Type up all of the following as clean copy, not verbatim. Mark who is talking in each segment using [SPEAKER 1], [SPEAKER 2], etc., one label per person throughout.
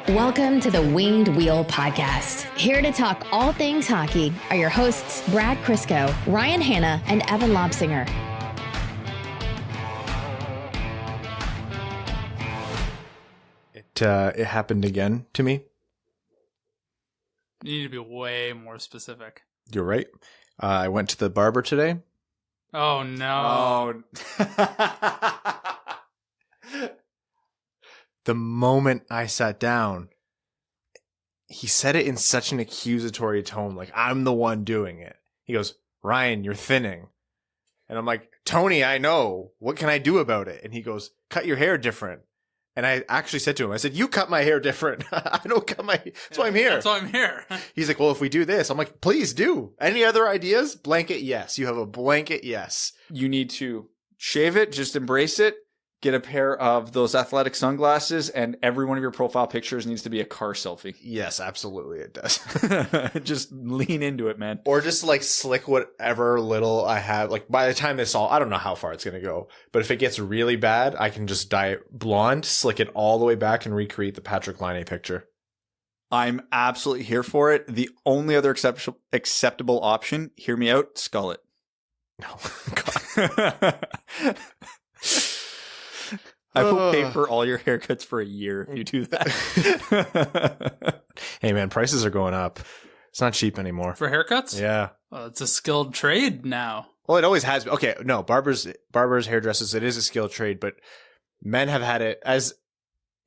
[SPEAKER 1] Welcome to the Winged Wheel Podcast. Here to talk all things hockey are your hosts, Brad Crisco, Ryan Hanna, and Evan Lobsinger.
[SPEAKER 2] It happened again to me.
[SPEAKER 3] You need to be way more specific.
[SPEAKER 2] You're right. I went to the barber today.
[SPEAKER 3] Oh, no.
[SPEAKER 2] The moment I sat down, he said it in such an accusatory tone, like I'm the one doing it. He goes, "Ryan, you're thinning." And I'm like, "Tony, I know. What can I do about it?" And he goes, "Cut your hair different." And I actually said to him, I said, "You cut my hair different. I don't cut my... That's why I'm here."
[SPEAKER 3] That's why I'm here.
[SPEAKER 2] He's like, "Well, if we do this..." I'm like, "Please do. Any other ideas?" Blanket yes. You have a blanket yes.
[SPEAKER 4] You need to shave it, just embrace it, get a pair of those athletic sunglasses, and every one of your profile pictures needs to be a car selfie.
[SPEAKER 2] Yes, absolutely it does.
[SPEAKER 4] Just lean into it, man.
[SPEAKER 2] Or just like slick whatever little I have. Like by the time this all, I don't know how far it's going to go, but if it gets really bad, I can just dye it blonde, slick it all the way back, and recreate the Patrick Laine picture.
[SPEAKER 4] I'm absolutely here for it. The only other acceptable option, hear me out, skull it.
[SPEAKER 2] No, God.
[SPEAKER 4] I will pay for all your haircuts for a year if you do that.
[SPEAKER 2] Hey man, prices are going up. It's not cheap anymore.
[SPEAKER 3] For haircuts?
[SPEAKER 2] Yeah.
[SPEAKER 3] Well, it's a skilled trade now.
[SPEAKER 2] Well, it always has been. Okay, no, barbers, hairdressers, it is a skilled trade, but men have had it as,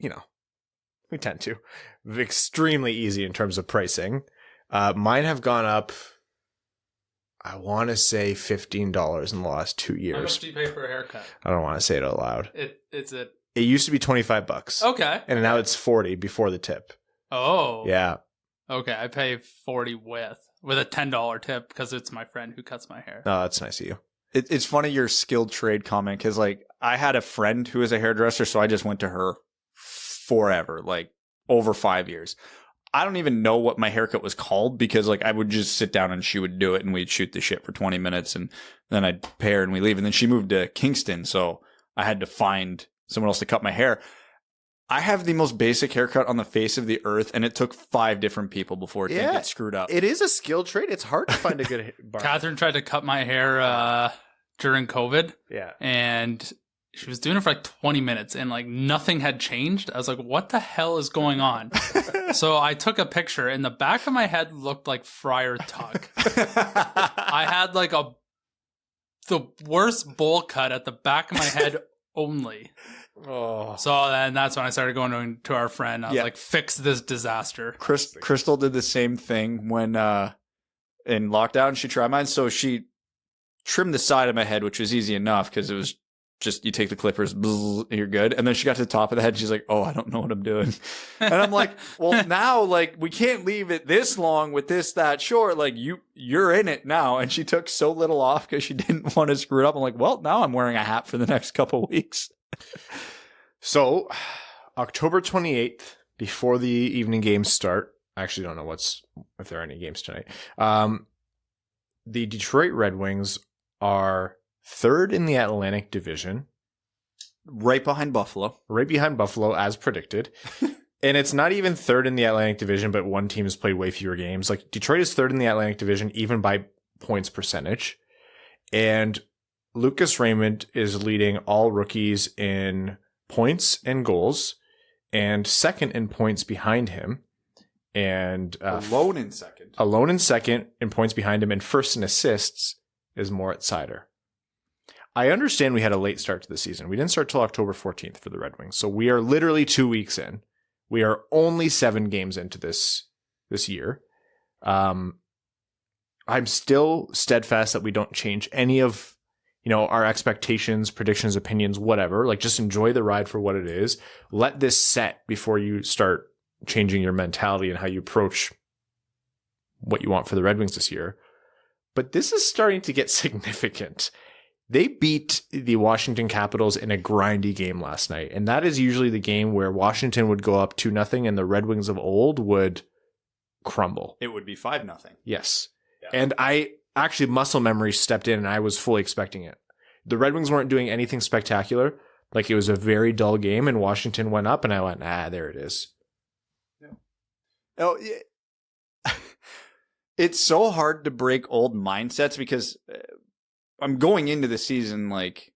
[SPEAKER 2] we tend to, extremely easy in terms of pricing. Mine have gone up, I want to say $15 in the last 2 years.
[SPEAKER 3] How much do you pay for a haircut?
[SPEAKER 2] I don't want to say it out loud.
[SPEAKER 3] It
[SPEAKER 2] used to be $25.
[SPEAKER 3] Okay.
[SPEAKER 2] And now it's $40 before the tip.
[SPEAKER 3] Oh.
[SPEAKER 2] Yeah.
[SPEAKER 3] Okay, I pay $40 with a $10 tip because it's my friend who cuts my hair.
[SPEAKER 2] Oh, that's nice of you.
[SPEAKER 4] It's funny your skilled trade comment because, like, I had a friend who was a hairdresser, so I just went to her forever, like over 5 years. I don't even know what my haircut was called because, like, I would just sit down and she would do it and we'd shoot the shit for 20 minutes and then I'd pay her and we leave. And then she moved to Kingston, so I had to find someone else to cut my hair. I have the most basic haircut on the face of the earth, and it took 5 different people before it didn't get screwed up.
[SPEAKER 2] It is a skilled trade. It's hard to find a good barber.
[SPEAKER 3] Catherine tried to cut my hair during COVID.
[SPEAKER 2] Yeah.
[SPEAKER 3] And she was doing it for like 20 minutes and like nothing had changed. I was like, what the hell is going on? So I took a picture and the back of my head looked like Friar Tuck. I had like the worst bowl cut at the back of my head only.
[SPEAKER 2] Oh.
[SPEAKER 3] So then that's when I started going to our friend. I was like, fix this disaster.
[SPEAKER 4] Crystal did the same thing when in lockdown. She tried mine. So she trimmed the side of my head, which was easy enough because it was just you take the clippers, you're good. And then she got to the top of the head. She's like, "Oh, I don't know what I'm doing." And I'm like, "Well, now like we can't leave it this long with this that short. Like you're in it now." And she took so little off because she didn't want to screw it up. I'm like, "Well, now I'm wearing a hat for the next couple of weeks."
[SPEAKER 2] So, October 28th, before the evening games start. I actually don't know if there are any games tonight. The Detroit Red Wings are 3rd in the Atlantic Division.
[SPEAKER 4] Right behind Buffalo,
[SPEAKER 2] as predicted. And it's not even 3rd in the Atlantic Division, but one team has played way fewer games. Like, Detroit is 3rd in the Atlantic Division, even by points percentage. And Lucas Raymond is leading all rookies in points and goals, and 2nd in points behind him. And
[SPEAKER 4] alone in second
[SPEAKER 2] in points behind him, and 1st in assists is Moritz Seider. I understand we had a late start to the season. We didn't start till October 14th for the Red Wings. So we are literally 2 weeks in. We are only 7 games into this year. I'm still steadfast that we don't change any of, our expectations, predictions, opinions, whatever. Like, just enjoy the ride for what it is. Let this set before you start changing your mentality and how you approach what you want for the Red Wings this year. But this is starting to get significant. They beat the Washington Capitals in a grindy game last night. And that is usually the game where Washington would go up 2-0 and the Red Wings of old would crumble.
[SPEAKER 4] It would be 5-0.
[SPEAKER 2] Yes. Yeah. And I actually, muscle memory stepped in and I was fully expecting it. The Red Wings weren't doing anything spectacular. Like, it was a very dull game and Washington went up and I went, there it is.
[SPEAKER 4] Oh, yeah. It's so hard to break old mindsets because I'm going into the season like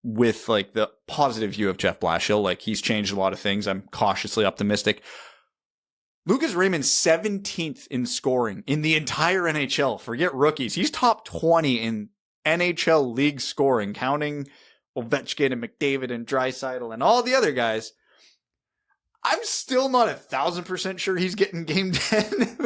[SPEAKER 4] with like the positive view of Jeff Blashill. Like he's changed a lot of things. I'm cautiously optimistic. Lucas Raymond's 17th in scoring in the entire NHL. Forget rookies. He's top 20 in NHL league scoring, counting Ovechkin and McDavid and Draisaitl and all the other guys. I'm still not 1,000% sure he's getting game 10.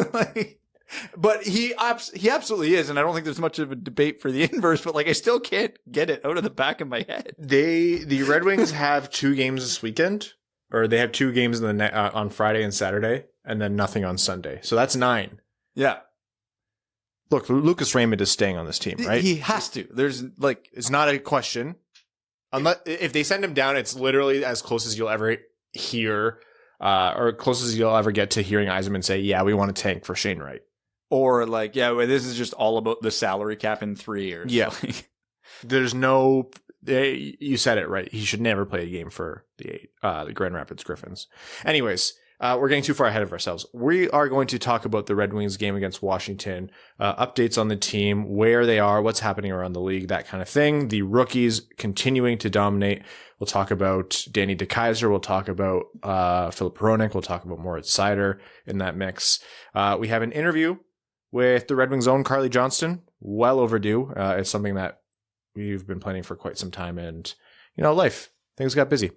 [SPEAKER 4] But he absolutely is, and I don't think there's much of a debate for the inverse, but like I still can't get it out of the back of my head.
[SPEAKER 2] The Red Wings have 2 games this weekend, or they have 2 games in the on Friday and Saturday, and then nothing on Sunday. So that's 9.
[SPEAKER 4] Yeah.
[SPEAKER 2] Look, Lucas Raymond is staying on this team, right?
[SPEAKER 4] He has to. There's like,
[SPEAKER 2] it's not a question. Unless if they send him down, it's literally as close as you'll ever hear, or close as you'll ever get to hearing Yzerman say, "Yeah, we want to tank for Shane Wright."
[SPEAKER 4] Or like, yeah, well, this is just all about the salary cap in 3 years.
[SPEAKER 2] Yeah. There's no, you said it right. He should never play a game for the Grand Rapids Griffins. Anyways, we're getting too far ahead of ourselves. We are going to talk about the Red Wings game against Washington, updates on the team, where they are, what's happening around the league, that kind of thing. The rookies continuing to dominate. We'll talk about Danny DeKeyser. We'll talk about Filip Hronek. We'll talk about Moritz Seider in that mix. We have an interview with the Red Wings' own Carly Johnston. Well overdue. It's something that we've been planning for quite some time, and things got busy.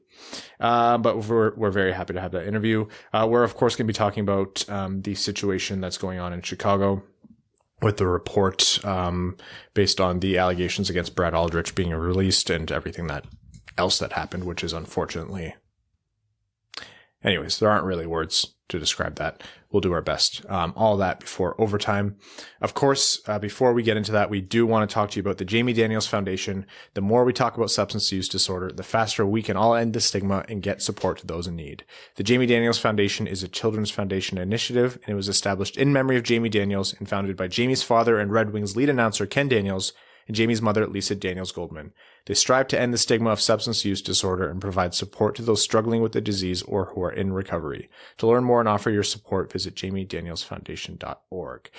[SPEAKER 2] But we're very happy to have that interview. We're of course going to be talking about the situation that's going on in Chicago with the report based on the allegations against Brad Aldrich being released and everything else that happened, which is unfortunately. Anyways, there aren't really words to describe that. We'll do our best. All that before overtime. Of course, before we get into that, we do want to talk to you about the Jamie Daniels Foundation. The more we talk about substance use disorder, the faster we can all end the stigma and get support to those in need. The Jamie Daniels Foundation is a children's foundation initiative, and it was established in memory of Jamie Daniels and founded by Jamie's father and Red Wings lead announcer Ken Daniels and Jamie's mother, Lisa Daniels Goldman. They strive to end the stigma of substance use disorder and provide support to those struggling with the disease or who are in recovery. To learn more and offer your support, visit jamiedanielsfoundation.org.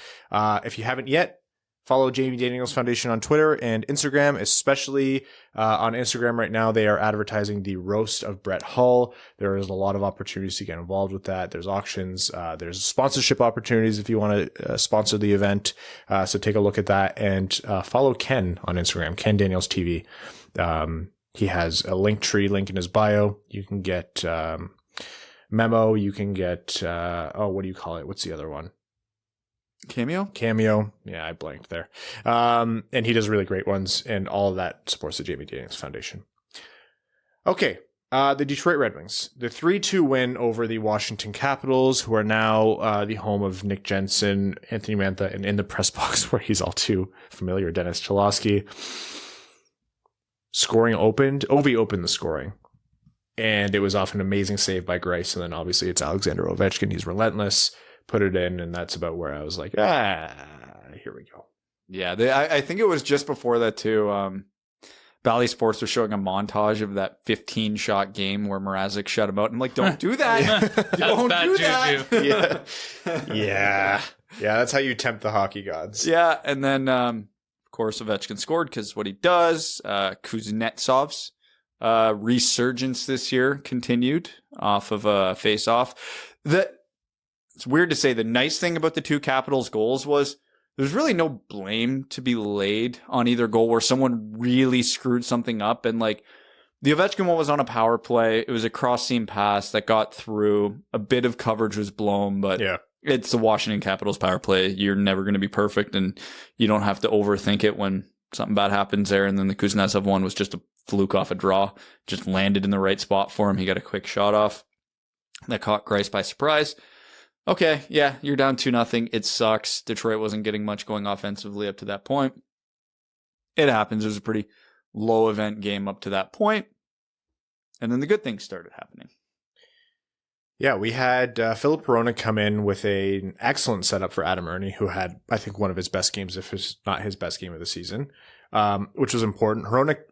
[SPEAKER 2] If you haven't yet, follow Jamie Daniels Foundation on Twitter and Instagram, especially on Instagram right now. They are advertising the roast of Brett Hull. There is a lot of opportunities to get involved with that. There's auctions. There's sponsorship opportunities if you want to sponsor the event. So take a look at that and follow Ken on Instagram, Ken Daniels TV. He has a link in his bio. You can get Memo. You can get, what do you call it? What's the other one? Cameo. Yeah, I blanked there. And he does really great ones, and all of that supports the Jamie Daniels Foundation. Okay. The Detroit Red Wings, the 3-2 win over the Washington Capitals, who are now the home of Nick Jensen, Anthony Mantha, and in the press box where he's all too familiar, Dennis Cholowski. Scoring opened. Ovi opened the scoring. And it was off an amazing save by Greiss. And then obviously it's Alexander Ovechkin. He's relentless. Put it in. And that's about where I was like, here we go.
[SPEAKER 4] Yeah. I think it was just before that too. Bally Sports was showing a montage of that 15-shot game where Mrazek shut him out. I'm like, don't do that. Don't do that.
[SPEAKER 2] Yeah. That's how you tempt the hockey gods.
[SPEAKER 4] Yeah. And then, of course, Ovechkin scored because what he does. Kuznetsov's resurgence this year continued off of a face-off. It's weird to say the nice thing about the two Capitals goals was there's really no blame to be laid on either goal where someone really screwed something up. And like the Ovechkin one was on a power play. It was a cross-seam pass that got through. A bit of coverage was blown, but yeah. It's the Washington Capitals power play. You're never going to be perfect, and you don't have to overthink it when something bad happens there. And then the Kuznetsov one was just a fluke off a draw. Just landed in the right spot for him. He got a quick shot off that caught Greiss by surprise. Okay, yeah, you're down 2-0. It sucks. Detroit wasn't getting much going offensively up to that point. It happens. It was a pretty low event game up to that point. And then the good things started happening.
[SPEAKER 2] Yeah, we had Filip Hronek come in with an excellent setup for Adam Erne, who had, I think, one of his best games, if it's not his best game of the season, which was important. Hronek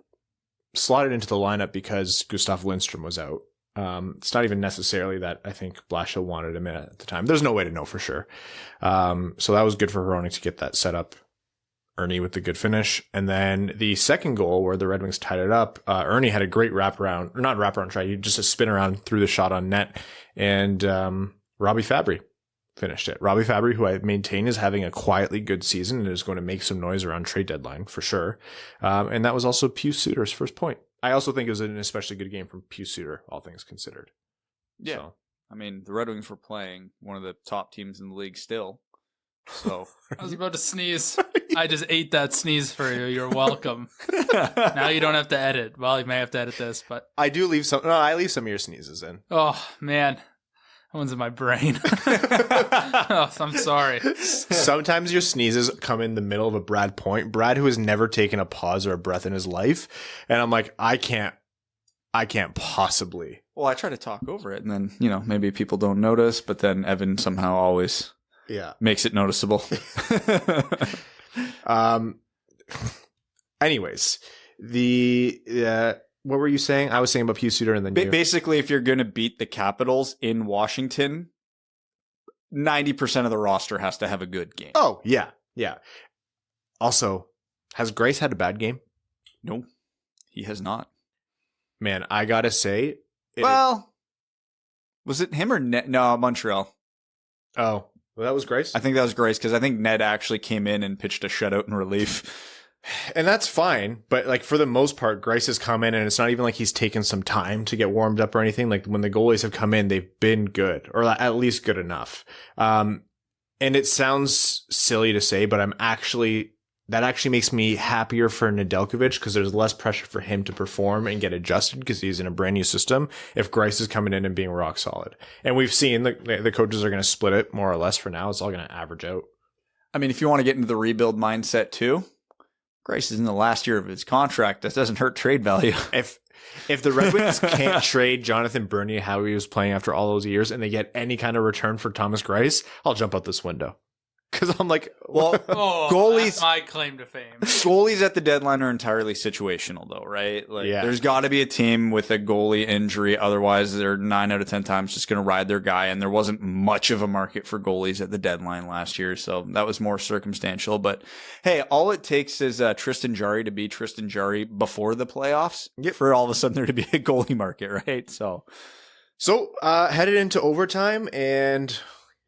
[SPEAKER 2] slotted into the lineup because Gustav Lindstrom was out. It's not even necessarily that I think Blashill wanted him in at the time. There's no way to know for sure. So that was good for Hronek to get that set up. Ernie with the good finish. And then the second goal where the Red Wings tied it up, Ernie had a great wraparound, or not wraparound try, just a spin around through the shot on net. And Robbie Fabry finished it. Robbie Fabry, who I maintain is having a quietly good season and is going to make some noise around trade deadline for sure. And that was also Pius Suter's first point. I also think it was an especially good game from Pius Suter, all things considered.
[SPEAKER 4] Yeah.
[SPEAKER 2] So.
[SPEAKER 4] I mean, the Red Wings were playing one of the top teams in the league still. So
[SPEAKER 3] I was about to sneeze. I just ate that sneeze for you. You're welcome. Now you don't have to edit. Well, you may have to edit this, but
[SPEAKER 2] I do leave some. No, I leave some of your sneezes in.
[SPEAKER 3] oh man, that one's in my brain. Oh, I'm sorry.
[SPEAKER 2] Sometimes your sneezes come in the middle of a Brad point. Brad, who has never taken a pause or a breath in his life, and I'm like, I can't possibly.
[SPEAKER 4] Well, I try to talk over it, and then maybe people don't notice, but then Evan somehow always makes it noticeable.
[SPEAKER 2] Anyways, what were you saying? I was saying about Pius Suter, and then
[SPEAKER 4] basically, if you're going to beat the Capitals in Washington, 90% of the roster has to have a good game.
[SPEAKER 2] Oh yeah. Also, has Greiss had a bad game?
[SPEAKER 4] No, he has not.
[SPEAKER 2] Man, I gotta say,
[SPEAKER 4] was it him or Ned? No, Montreal.
[SPEAKER 2] Oh, well, that was Greiss.
[SPEAKER 4] I think that was Greiss because I think Ned actually came in and pitched a shutout in relief.
[SPEAKER 2] And that's fine, but like for the most part, Greiss has come in and it's not even like he's taken some time to get warmed up or anything. Like when the goalies have come in, they've been good or at least good enough. And it sounds silly to say, but that actually makes me happier for Nedeljkovic because there's less pressure for him to perform and get adjusted because he's in a brand new system if Greiss is coming in and being rock solid. And we've seen the coaches are going to split it more or less for now. It's all going to average out.
[SPEAKER 4] I mean, if you want to get into the rebuild mindset too, Greiss is in the last year of his contract. That doesn't hurt trade value.
[SPEAKER 2] If the Red Wings can't trade Jonathan Bernier how he was playing after all those years and they get any kind of return for Thomas Greiss, I'll jump out this window. Because I'm like, well,
[SPEAKER 3] goalies. That's my claim to fame.
[SPEAKER 4] Goalies at the deadline are entirely situational, though, right? Like, there's got to be a team with a goalie injury. Otherwise, they're 9 out of 10 times just going to ride their guy. And there wasn't much of a market for goalies at the deadline last year. So that was more circumstantial. But hey, all it takes is Tristan Jarry to be Tristan Jarry before the playoffs for all of a sudden there to be a goalie market, right? So
[SPEAKER 2] headed into overtime and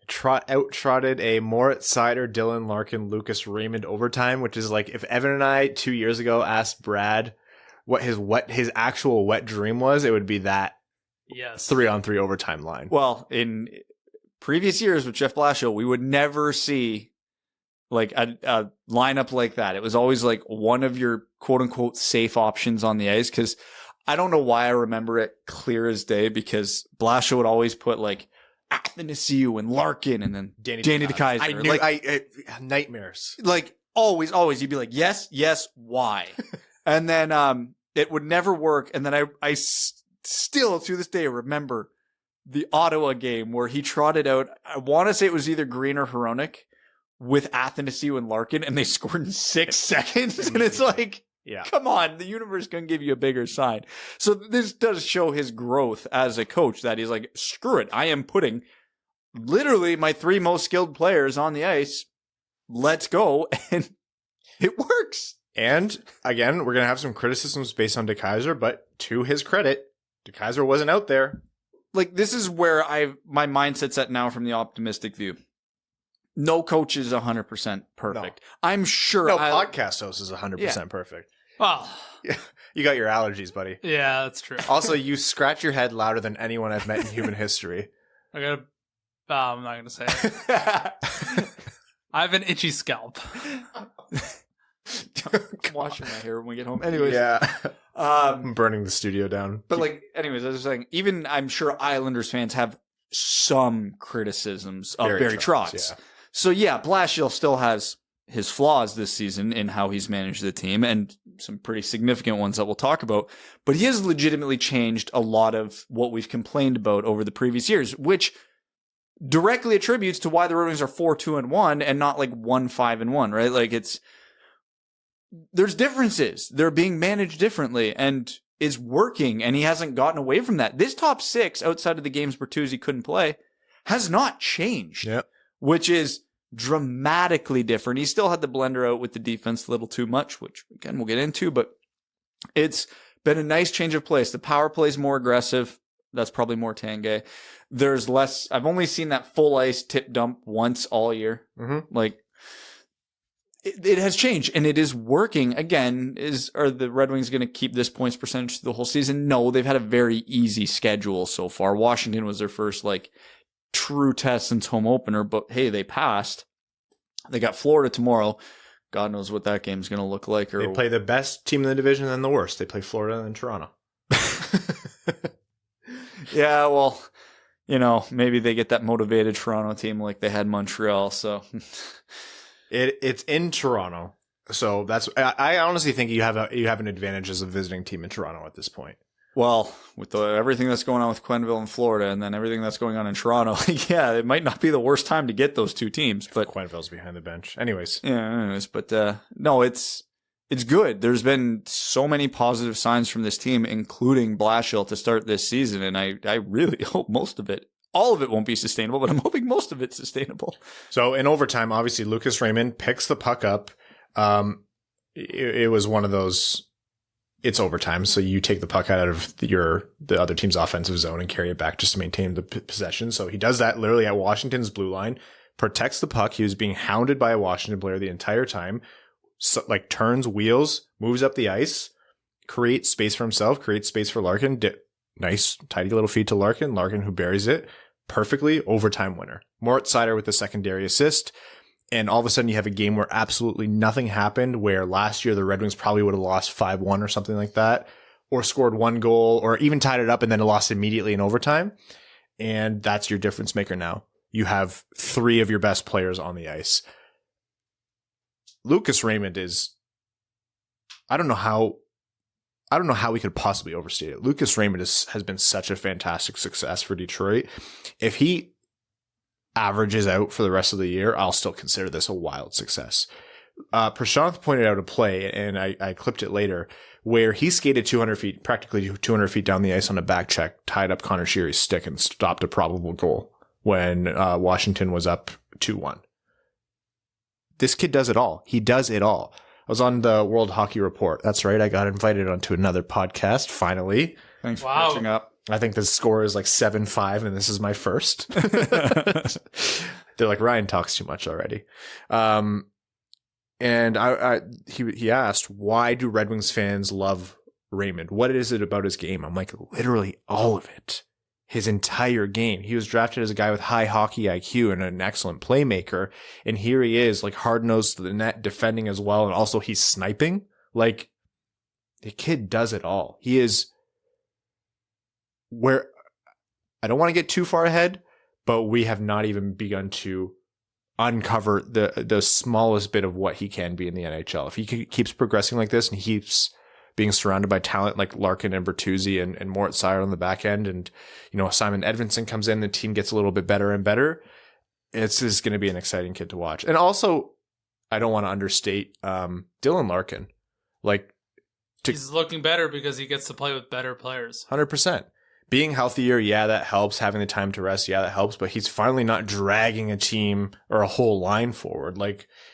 [SPEAKER 2] trotted a Moritz Seider, Dylan Larkin, Lucas Raymond overtime, which is like if Evan and I 2 years ago asked Brad what his actual wet dream was, it would be that 3-on-3 overtime line.
[SPEAKER 4] Well, in previous years with Jeff Blashill, we would never see like a lineup like that. It was always like one of your quote unquote safe options on the ice because I don't know why I remember it clear as day because Blashill would always put like Athanasiou and Larkin and then Danny DeKeyser.
[SPEAKER 2] I knew nightmares.
[SPEAKER 4] Like always, you'd be like, yes, why? And then it would never work. And then I still to this day remember the Ottawa game where he trotted out, I want to say it was either Green or Hronek with Athanasiou and Larkin and they scored in 6 seconds. And it's like, come on, the universe can give you a bigger sign. So this does show his growth as a coach that he's like, screw it. I am putting literally my 3 most skilled players on the ice. Let's go. And it works.
[SPEAKER 2] And again, we're going to have some criticisms based on DeKeyser, but to his credit, DeKeyser wasn't out there.
[SPEAKER 4] Like this is where my mindset's at now from the optimistic view. No coach is 100% perfect. No. I'm sure.
[SPEAKER 2] No podcast host is 100% perfect.
[SPEAKER 3] Well,
[SPEAKER 2] you got your allergies, buddy.
[SPEAKER 3] Yeah, that's true.
[SPEAKER 2] Also, you scratch your head louder than anyone I've met in human history.
[SPEAKER 3] I'm not going to say it. I have an itchy scalp.
[SPEAKER 4] I'm washing my hair when we get home. Anyways.
[SPEAKER 2] I'm burning the studio down.
[SPEAKER 4] But anyways, I was saying, even I'm sure Islanders fans have some criticisms of Barry Trotz. Yeah. So Blashill still has his flaws this season in how he's managed the team and some pretty significant ones that we'll talk about. But he has legitimately changed a lot of what we've complained about over the previous years, which directly attributes to why the Red Wings are 4-2-1 and not like 1-5-1, right? Like there's differences. They're being managed differently. And is working, and he hasn't gotten away from that. This top 6, outside of the games Bertuzzi couldn't play, has not changed, which is dramatically different. He still had the blender out with the defense a little too much, which again we'll get into, but it's been a nice change of pace. The power play is more aggressive. That's probably more Tanguay. There's less. I've only seen that full ice tip dump once all year. Like, it has changed, and it is working. Again, are the Red Wings going to keep this points percentage the whole season? No, they've had a very easy schedule so far. Washington was their first true test since home opener, but hey, they passed. They got Florida tomorrow. God knows what that game's going to look like.
[SPEAKER 2] They play the best team in the division and the worst. They play Florida and Toronto.
[SPEAKER 4] Yeah, well, maybe they get that motivated Toronto team like they had Montreal. So
[SPEAKER 2] it's in Toronto, so I honestly think you have an advantage as a visiting team in Toronto at this point.
[SPEAKER 4] Well, with everything that's going on with Quenneville in Florida, and then everything that's going on in Toronto, yeah, it might not be the worst time to get those two teams. But
[SPEAKER 2] Quenneville's behind the bench, anyways.
[SPEAKER 4] Yeah, but no, it's good. There's been so many positive signs from this team, including Blashill to start this season, and I really hope all of it won't be sustainable, but I'm hoping most of it's sustainable.
[SPEAKER 2] So in overtime, obviously, Lucas Raymond picks the puck up. It was one of those, it's overtime, so you take the puck out of the other team's offensive zone and carry it back just to maintain the possession. So he does that literally at Washington's blue line, protects the puck. He was being hounded by a Washington player the entire time. So, turns, wheels, moves up the ice, creates space for himself, creates space for Larkin. Nice, tidy little feed to Larkin. Larkin who buries it perfectly. Overtime winner. Moritz Seider with the secondary assist. And all of a sudden you have a game where absolutely nothing happened, where last year the Red Wings probably would have lost 5-1 or something like that, or scored one goal, or even tied it up and then lost immediately in overtime. And that's your difference maker now. You have 3 of your best players on the ice. Lucas Raymond is, I don't know how we could possibly overstate it. Lucas Raymond has been such a fantastic success for Detroit. If he averages out for the rest of the year, I'll still consider this a wild success. Prashanth pointed out a play, and I clipped it later, where he skated 200 feet, practically 200 feet down the ice on a back check, tied up Connor Sheary's stick, and stopped a probable goal when Washington was up 2-1. This kid does it all. He does it all. I was on the World Hockey Report. That's right. I got invited onto another podcast, finally.
[SPEAKER 4] Thanks for catching up.
[SPEAKER 2] I think the score is 7-5, and this is my first. They're like, Ryan talks too much already. And he asked, why do Red Wings fans love Raymond? What is it about his game? I'm like, literally all of it. His entire game. He was drafted as a guy with high hockey IQ and an excellent playmaker. And here he is, hard-nosed to the net, defending as well. And also he's sniping. The kid does it all. He is where, I don't want to get too far ahead, but we have not even begun to uncover the smallest bit of what he can be in the NHL. If he keeps progressing like this and he keeps being surrounded by talent like Larkin and Bertuzzi and Moritz Seider on the back end, and Simon Edvinsson comes in, the team gets a little bit better and better. This is going to be an exciting kid to watch. And also, I don't want to understate Dylan Larkin.
[SPEAKER 3] He's looking better because he gets to play with better players.
[SPEAKER 2] 100%. Being healthier, yeah, that helps. Having the time to rest, yeah, that helps. But he's finally not dragging a team or a whole line forward.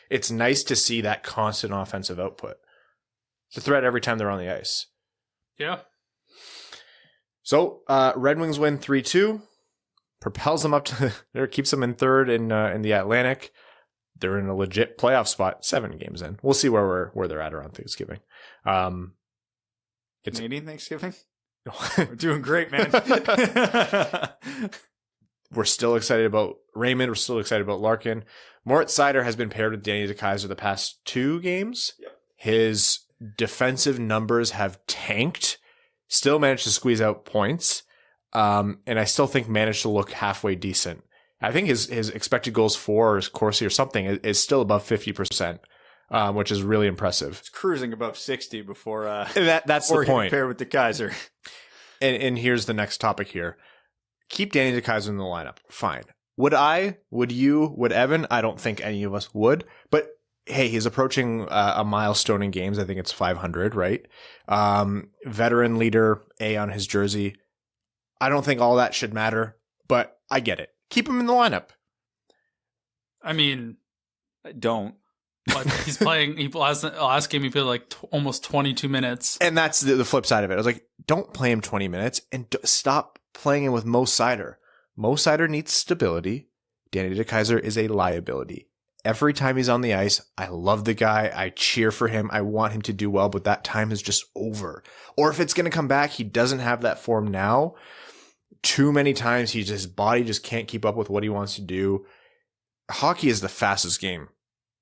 [SPEAKER 2] It's nice to see that constant offensive output. It's a threat every time they're on the ice.
[SPEAKER 3] Yeah.
[SPEAKER 2] So, Red Wings win 3-2. Propels them up to there, keeps them in third in the Atlantic. They're in a legit playoff spot 7 games in. We'll see where they're at around Thanksgiving.
[SPEAKER 4] It's Canadian Thanksgiving? We're doing great, man.
[SPEAKER 2] We're still excited about Raymond. We're still excited about Larkin. Moritz Seider has been paired with Danny DeKeyser the past 2 games. Yep. His defensive numbers have tanked. Still managed to squeeze out points. And I still think managed to look halfway decent. I think his expected goals for, or his Corsi or something is still above 50%, which is really impressive.
[SPEAKER 4] It's cruising above 60 before
[SPEAKER 2] that's the point.
[SPEAKER 4] Paired with DeKeyser.
[SPEAKER 2] And here's the next topic here. Keep Danny DeKeyser in the lineup. Fine. Would I? Would you? Would Evan? I don't think any of us would. But hey, he's approaching a milestone in games. I think it's 500, right? Veteran leader, A on his jersey. I don't think all that should matter, but I get it. Keep him in the lineup.
[SPEAKER 3] I mean,
[SPEAKER 4] I don't.
[SPEAKER 3] but he's playing. Last game he played like almost 22 minutes,
[SPEAKER 2] And that's the flip side of it. I was like, don't play him 20 minutes and stop playing him with Mo Seider. Mo Seider needs stability. Danny DeKeyser is a liability. Every time he's on the ice, I love the guy. I cheer for him. I want him to do well, but that time is just over. Or if it's going to come back, he doesn't have that form now. Too many times his body just can't keep up with what he wants to do. Hockey is the fastest game.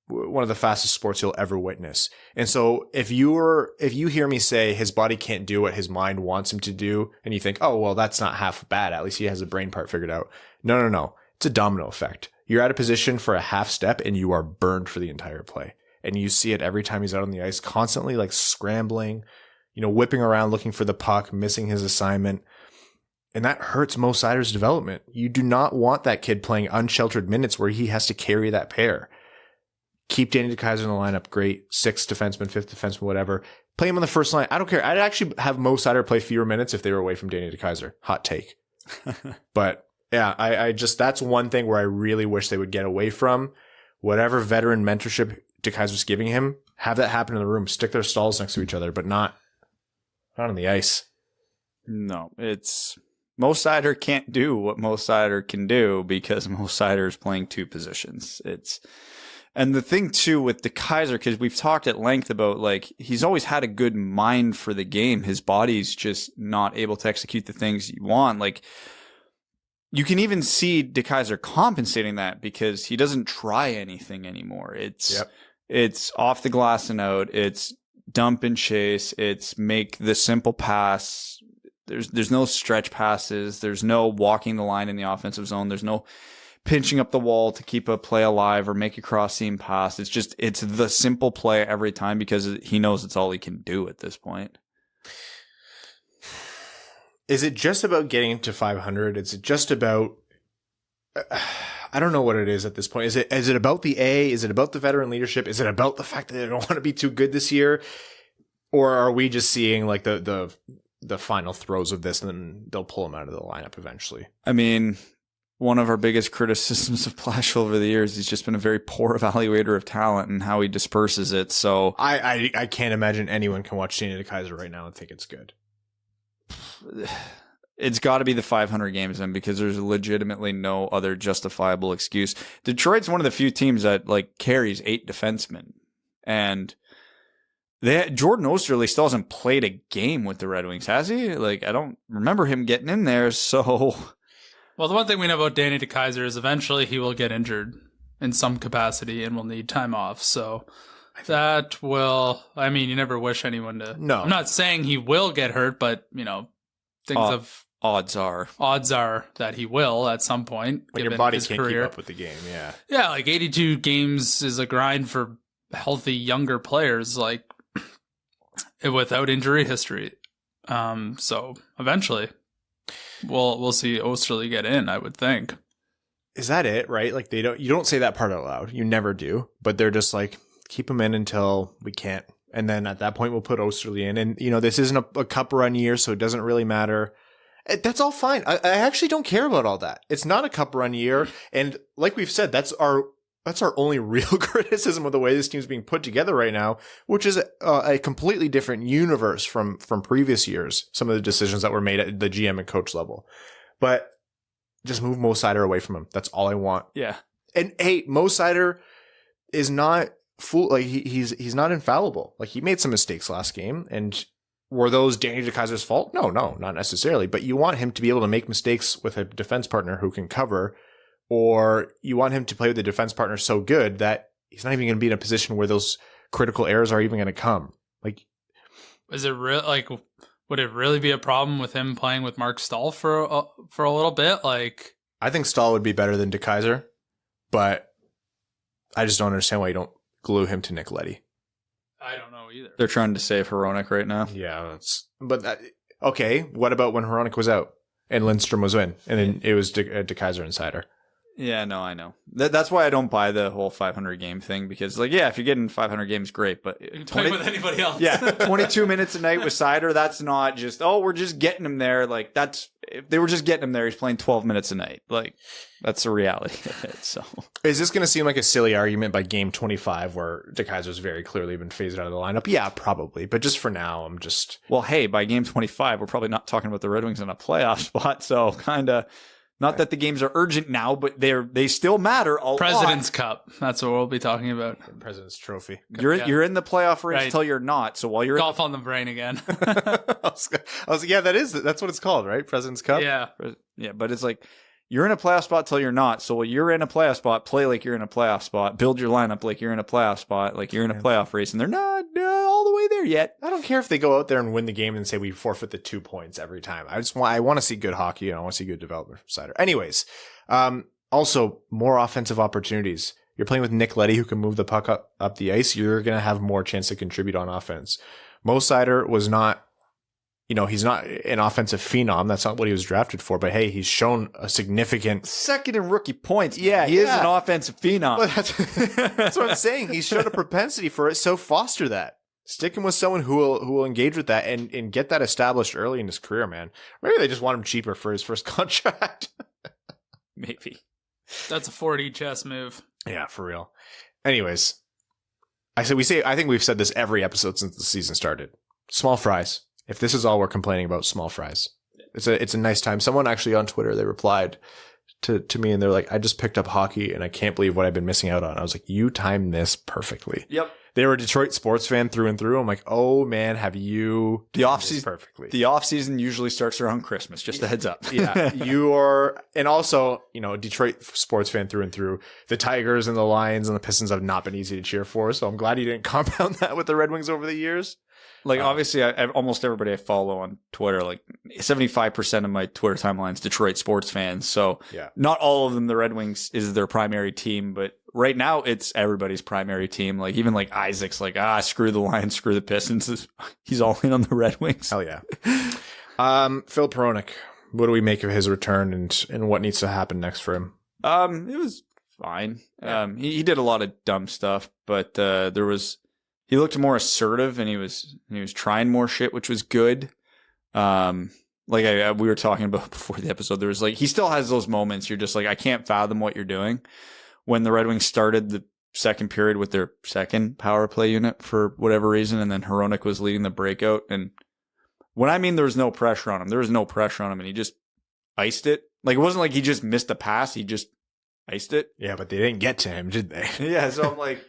[SPEAKER 2] One of the fastest sports you'll ever witness. And so if you hear me say his body can't do what his mind wants him to do, and you think, oh, well, that's not half bad. At least he has the brain part figured out. No. It's a domino effect. You're out of position for a half step and you are burned for the entire play. And you see it every time he's out on the ice, constantly like scrambling, whipping around looking for the puck, missing his assignment. And that hurts Mo Seider's development. You do not want that kid playing unsheltered minutes where he has to carry that pair. Keep Danny DeKeyser in the lineup. Great. 6th defenseman, 5th defenseman, whatever. Play him on the first line. I don't care. I'd actually have Mo Seider play fewer minutes if they were away from Danny DeKeyser. Hot take. But yeah, I just, that's one thing where I really wish they would get away from. Whatever veteran mentorship DeKeyser's giving him, have that happen in the room. Stick their stalls next to each other, but not on the ice.
[SPEAKER 4] No, it's Mo Seider can't do what Mo Seider can do because Mo Seider is playing 2 positions. And the thing too with DeKeyser, because we've talked at length about like he's always had a good mind for the game. His body's just not able to execute the things you want. Like you can even see DeKeyser compensating that because he doesn't try anything anymore. It's off the glass and out. It's dump and chase. It's make the simple pass. There's no stretch passes. There's no walking the line in the offensive zone. There's no pinching up the wall to keep a play alive or make a cross seam pass. It's the simple play every time because he knows it's all he can do at this point.
[SPEAKER 2] Is it just about getting to 500? Is it just about, I don't know what it is at this point. Is it about the A? Is it about the veteran leadership? Is it about the fact that they don't want to be too good this year? Or are we just seeing like the final throes of this and then they'll pull him out of the lineup eventually?
[SPEAKER 4] I mean, one of our biggest criticisms of Blashill over the years, he's just been a very poor evaluator of talent and how he disperses it. So
[SPEAKER 2] I can't imagine anyone can watch Danny DeKeyser right now and think it's good.
[SPEAKER 4] It's got to be the 500 games then because there's legitimately no other justifiable excuse. Detroit's one of the few teams that like carries 8 defensemen, and Jordan Osterley still hasn't played a game with the Red Wings, has he? Like I don't remember him getting in there. So,
[SPEAKER 3] well, the one thing we know about Danny DeKeyser is eventually he will get injured in some capacity and will need time off. So that will, I mean, you never wish anyone to.
[SPEAKER 2] No.
[SPEAKER 3] I'm not saying he will get hurt, but,
[SPEAKER 4] odds are
[SPEAKER 3] that he will at some point.
[SPEAKER 2] Like your body can't keep up with the game, yeah.
[SPEAKER 3] Yeah, like 82 games is a grind for healthy younger players, like without injury history. So eventually we'll see Osterley get in, I would think.
[SPEAKER 2] Is that it, right? Like you don't say that part out loud. You never do. But they're just like, keep him in until we can't. And then at that point, we'll put Osterley in. And, this isn't a cup run year, so it doesn't really matter. That's all fine. I actually don't care about all that. It's not a cup run year. And like we've said, that's our only real criticism of the way this team's being put together right now, which is a completely different universe from previous years. Some of the decisions that were made at the GM and coach level. But just move Mo Seider away from him. That's all I want.
[SPEAKER 4] Yeah.
[SPEAKER 2] And hey, Mo Seider is not he's not infallible. Like he made some mistakes last game, and were those Danny DeKeyser's fault? No, not necessarily. But you want him to be able to make mistakes with a defense partner who can cover, or you want him to play with a defense partner so good that he's not even going to be in a position where those critical errors are even going to come. Like,
[SPEAKER 3] is it real? Like, would it really be a problem with him playing with Mark Stahl for a little bit? Like,
[SPEAKER 2] I think Stahl would be better than DeKeyser, but I just don't understand why you don't glue him to Nick Leddy.
[SPEAKER 3] I don't know either.
[SPEAKER 4] They're trying to save Hronek right now.
[SPEAKER 2] Yeah, okay. What about when Hronek was out and Lindstrom was in, and then it was DeKeyser and Seider?
[SPEAKER 4] Yeah, no, I know. That's why I don't buy the whole 500 game thing, because like, yeah, if you're getting 500 games, great, but
[SPEAKER 3] You can play with anybody else.
[SPEAKER 4] yeah, 22 minutes a night with Seider, that's not just, oh, we're just getting him there. Like, that's, if they were just getting him there, he's playing 12 minutes a night. Like, that's the reality of it. So,
[SPEAKER 2] is this going to seem like a silly argument by game 25 where DeKeyser's very clearly been phased out of the lineup? Yeah, probably. But just for now, I'm just...
[SPEAKER 4] Well, hey, by game 25, we're probably not talking about the Red Wings in a playoff spot. So, kind of... Not that the games are urgent now, but they still matter a
[SPEAKER 3] President's
[SPEAKER 4] lot.
[SPEAKER 3] Cup. That's what we'll be talking about.
[SPEAKER 2] President's Trophy.
[SPEAKER 4] You're in the playoff race until you're not. So while you're
[SPEAKER 3] Golf on the brain again.
[SPEAKER 2] I was yeah, that's what it's called, right? President's Cup.
[SPEAKER 3] Yeah,
[SPEAKER 4] but it's like you're in a playoff spot till you're not. So while you're in a playoff spot, play like you're in a playoff spot. Build your lineup like you're in a playoff spot, like you're in a playoff race, and they're not all the way there yet.
[SPEAKER 2] I don't care if they go out there and win the game and say we forfeit the 2 points every time. I want to see good hockey and I want to see good development from Seider. Anyways, also more offensive opportunities. You're playing with Nick Leddy, who can move the puck up the ice. You're going to have more chance to contribute on offense. Mo Seider was not, he's not an offensive phenom. That's not what he was drafted for. But hey, he's shown a significant
[SPEAKER 4] second in rookie points.
[SPEAKER 2] Yeah,
[SPEAKER 4] he is an offensive phenom.
[SPEAKER 2] Well, that's what I'm saying. He's shown a propensity for it. So foster that. Stick him with someone who will engage with that and get that established early in his career, man. Maybe they just want him cheaper for his first contract.
[SPEAKER 4] Maybe.
[SPEAKER 3] That's a 4D chess move.
[SPEAKER 2] Yeah, for real. Anyways, I think we've said this every episode since the season started. Small fries. If this is all we're complaining about, small fries. It's a nice time. Someone actually on Twitter, they replied to me and they're like, I just picked up hockey and I can't believe what I've been missing out on. I was like, you timed this perfectly.
[SPEAKER 4] Yep.
[SPEAKER 2] They were a Detroit sports fan through and through. I'm like, oh man, have you
[SPEAKER 4] the offseason
[SPEAKER 2] perfectly?
[SPEAKER 4] The offseason usually starts around Christmas. Just a heads up.
[SPEAKER 2] Yeah, you are, and also, Detroit sports fan through and through. The Tigers and the Lions and the Pistons have not been easy to cheer for. So I'm glad you didn't compound that with the Red Wings over the years.
[SPEAKER 4] Like, obviously, almost everybody I follow on Twitter, like 75% of my Twitter timeline is Detroit sports fans. So
[SPEAKER 2] yeah,
[SPEAKER 4] not all of them, the Red Wings is their primary team, but right now it's everybody's primary team. Like, even like Isaac's like, screw the Lions, screw the Pistons. He's all in on the Red Wings.
[SPEAKER 2] Hell yeah. Filip Hronek, what do we make of his return and what needs to happen next for him?
[SPEAKER 4] It was fine. Yeah. He did a lot of dumb stuff, but he looked more assertive and he was trying more shit, which was good. Like we were talking about before the episode, there was like, he still has those moments. You're just like, I can't fathom what you're doing. When the Red Wings started the second period with their second power play unit for whatever reason, and then Hronek was leading the breakout. And when I mean there was no pressure on him, there was no pressure on him and he just iced it. Like, it wasn't like he just missed a pass. He just iced it.
[SPEAKER 2] Yeah, but they didn't get to him, did they?
[SPEAKER 4] Yeah. So I'm like,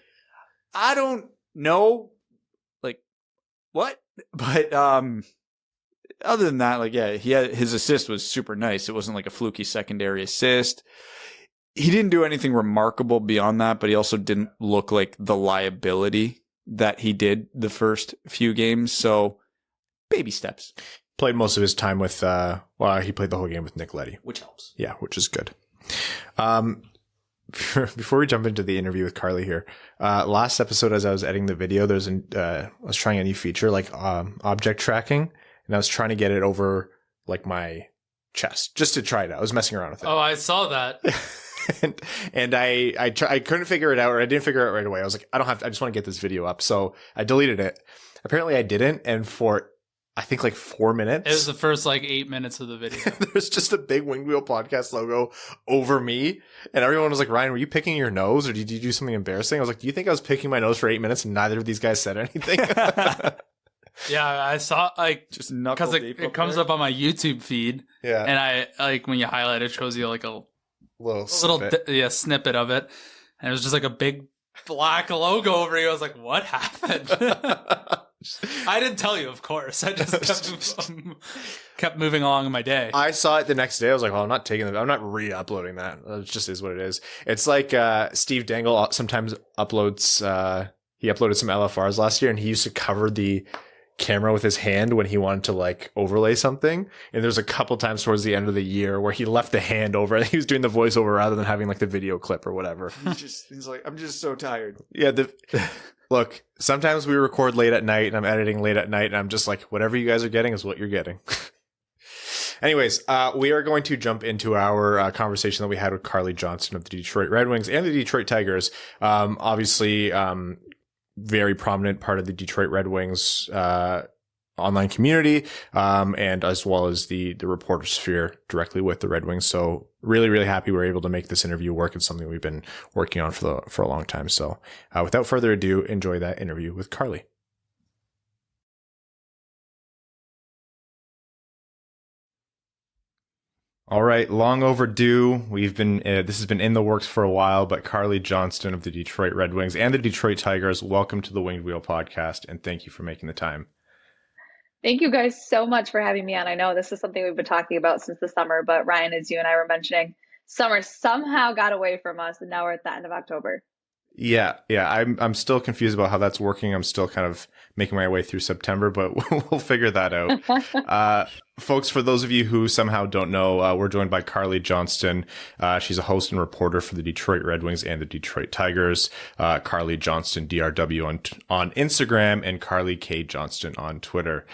[SPEAKER 4] I don't know, like, what? But other than that, like, yeah, his assist was super nice. It wasn't like a fluky secondary assist. He didn't do anything remarkable beyond that, but he also didn't look like the liability that he did the first few games. So baby steps.
[SPEAKER 2] Played most of his time with he played the whole game with Nick Leddy,
[SPEAKER 4] which helps.
[SPEAKER 2] Yeah, which is good. Before we jump into the interview with Carly here, last episode as I was editing the video, I was trying a new feature like object tracking, and I was trying to get it over like my chest just to try it out. I was messing around with it.
[SPEAKER 3] Oh, I saw that.
[SPEAKER 2] and I couldn't figure it out, or I didn't figure it out right away. I was like, I just want to get this video up, so I deleted it. Apparently, I didn't, and for I think like 4 minutes.
[SPEAKER 3] It was the first like 8 minutes of the video.
[SPEAKER 2] There's just a big Wing Wheel Podcast logo over me. And everyone was like, Ryan, were you picking your nose or did you do something embarrassing? I was like, do you think I was picking my nose for 8 minutes and neither of these guys said anything?
[SPEAKER 3] Yeah, I saw like
[SPEAKER 4] just
[SPEAKER 3] because it comes up on my YouTube feed.
[SPEAKER 2] Yeah.
[SPEAKER 3] And I like when you highlight it, shows you like a little snippet of it. And it was just like a big black logo over you. I was like, what happened? I didn't tell you, of course. I just kept moving along in my day.
[SPEAKER 2] I saw it the next day. I was like, well, I'm not re-uploading that. It just is what it is. It's like Steve Dangle sometimes uploads, he uploaded some LFRs last year and he used to cover the camera with his hand when he wanted to like overlay something. And there's a couple times towards the end of the year where he left the hand over and he was doing the voiceover rather than having like the video clip or whatever.
[SPEAKER 4] He's like, I'm just so tired.
[SPEAKER 2] Yeah. Look, sometimes we record late at night and I'm editing late at night and I'm just like, whatever you guys are getting is what you're getting. Anyways, we are going to jump into our conversation that we had with Carly Johnston of the Detroit Red Wings and the Detroit Tigers. Obviously, very prominent part of the Detroit Red Wings online community, and as well as the reporter sphere directly with the Red Wings. So really, really happy we're able to make this interview work. It's something we've been working on for a long time. So without further ado, enjoy that interview with Carly. All right, long overdue. We've been this has been in the works for a while, but Carly Johnston of the Detroit Red Wings and the Detroit Tigers, welcome to the Winged Wheel podcast, and thank you for making the time.
[SPEAKER 5] Thank you guys so much for having me on. I know this is something we've been talking about since the summer, but Ryan, as you and I were mentioning, summer somehow got away from us, and now we're at the end of October.
[SPEAKER 2] Yeah. I'm still confused about how that's working. I'm still kind of making my way through September, but we'll figure that out. Folks, for those of you who somehow don't know, we're joined by Carly Johnston. She's a host and reporter for the Detroit Red Wings and the Detroit Tigers. Carly Johnston, DRW on Instagram, and Carly K. Johnston on Twitter.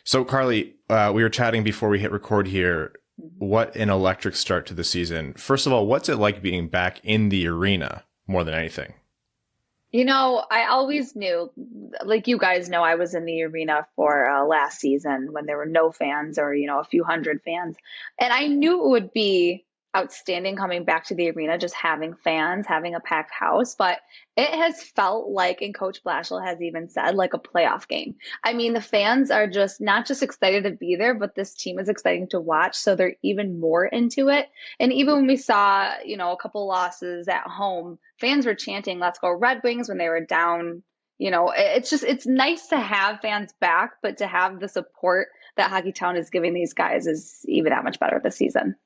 [SPEAKER 2] So, Carly, we were chatting before we hit record here. What an electric start to the season. First of all, what's it like being back in the arena more than anything?
[SPEAKER 5] You know, I always knew, like you guys know, I was in the arena for last season when there were no fans or, a few hundred fans. And I knew it would be outstanding coming back to the arena, just having fans, having a packed house. But it has felt like, and Coach Blashill has even said, like a playoff game. I mean, the fans are just not just excited to be there, but this team is exciting to watch. So they're even more into it. And even when we saw, a couple losses at home, fans were chanting, "Let's go Red Wings" when they were down. It's nice to have fans back, but to have the support that Hockeytown is giving these guys is even that much better this season.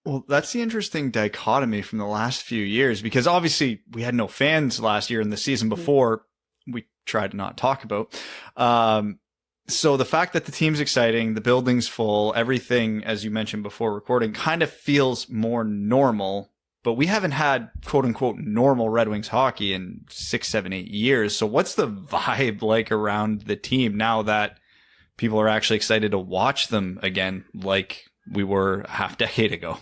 [SPEAKER 4] Well, that's the interesting dichotomy from the last few years, because obviously we had no fans last year, and the season before we tried to not talk about. So the fact that the team's exciting, the building's full, everything, as you mentioned before recording, kind of feels more normal, but we haven't had quote unquote normal Red Wings hockey in 6, 7, 8 years. So what's the vibe like around the team now that people are actually excited to watch them again, like we were a half decade ago?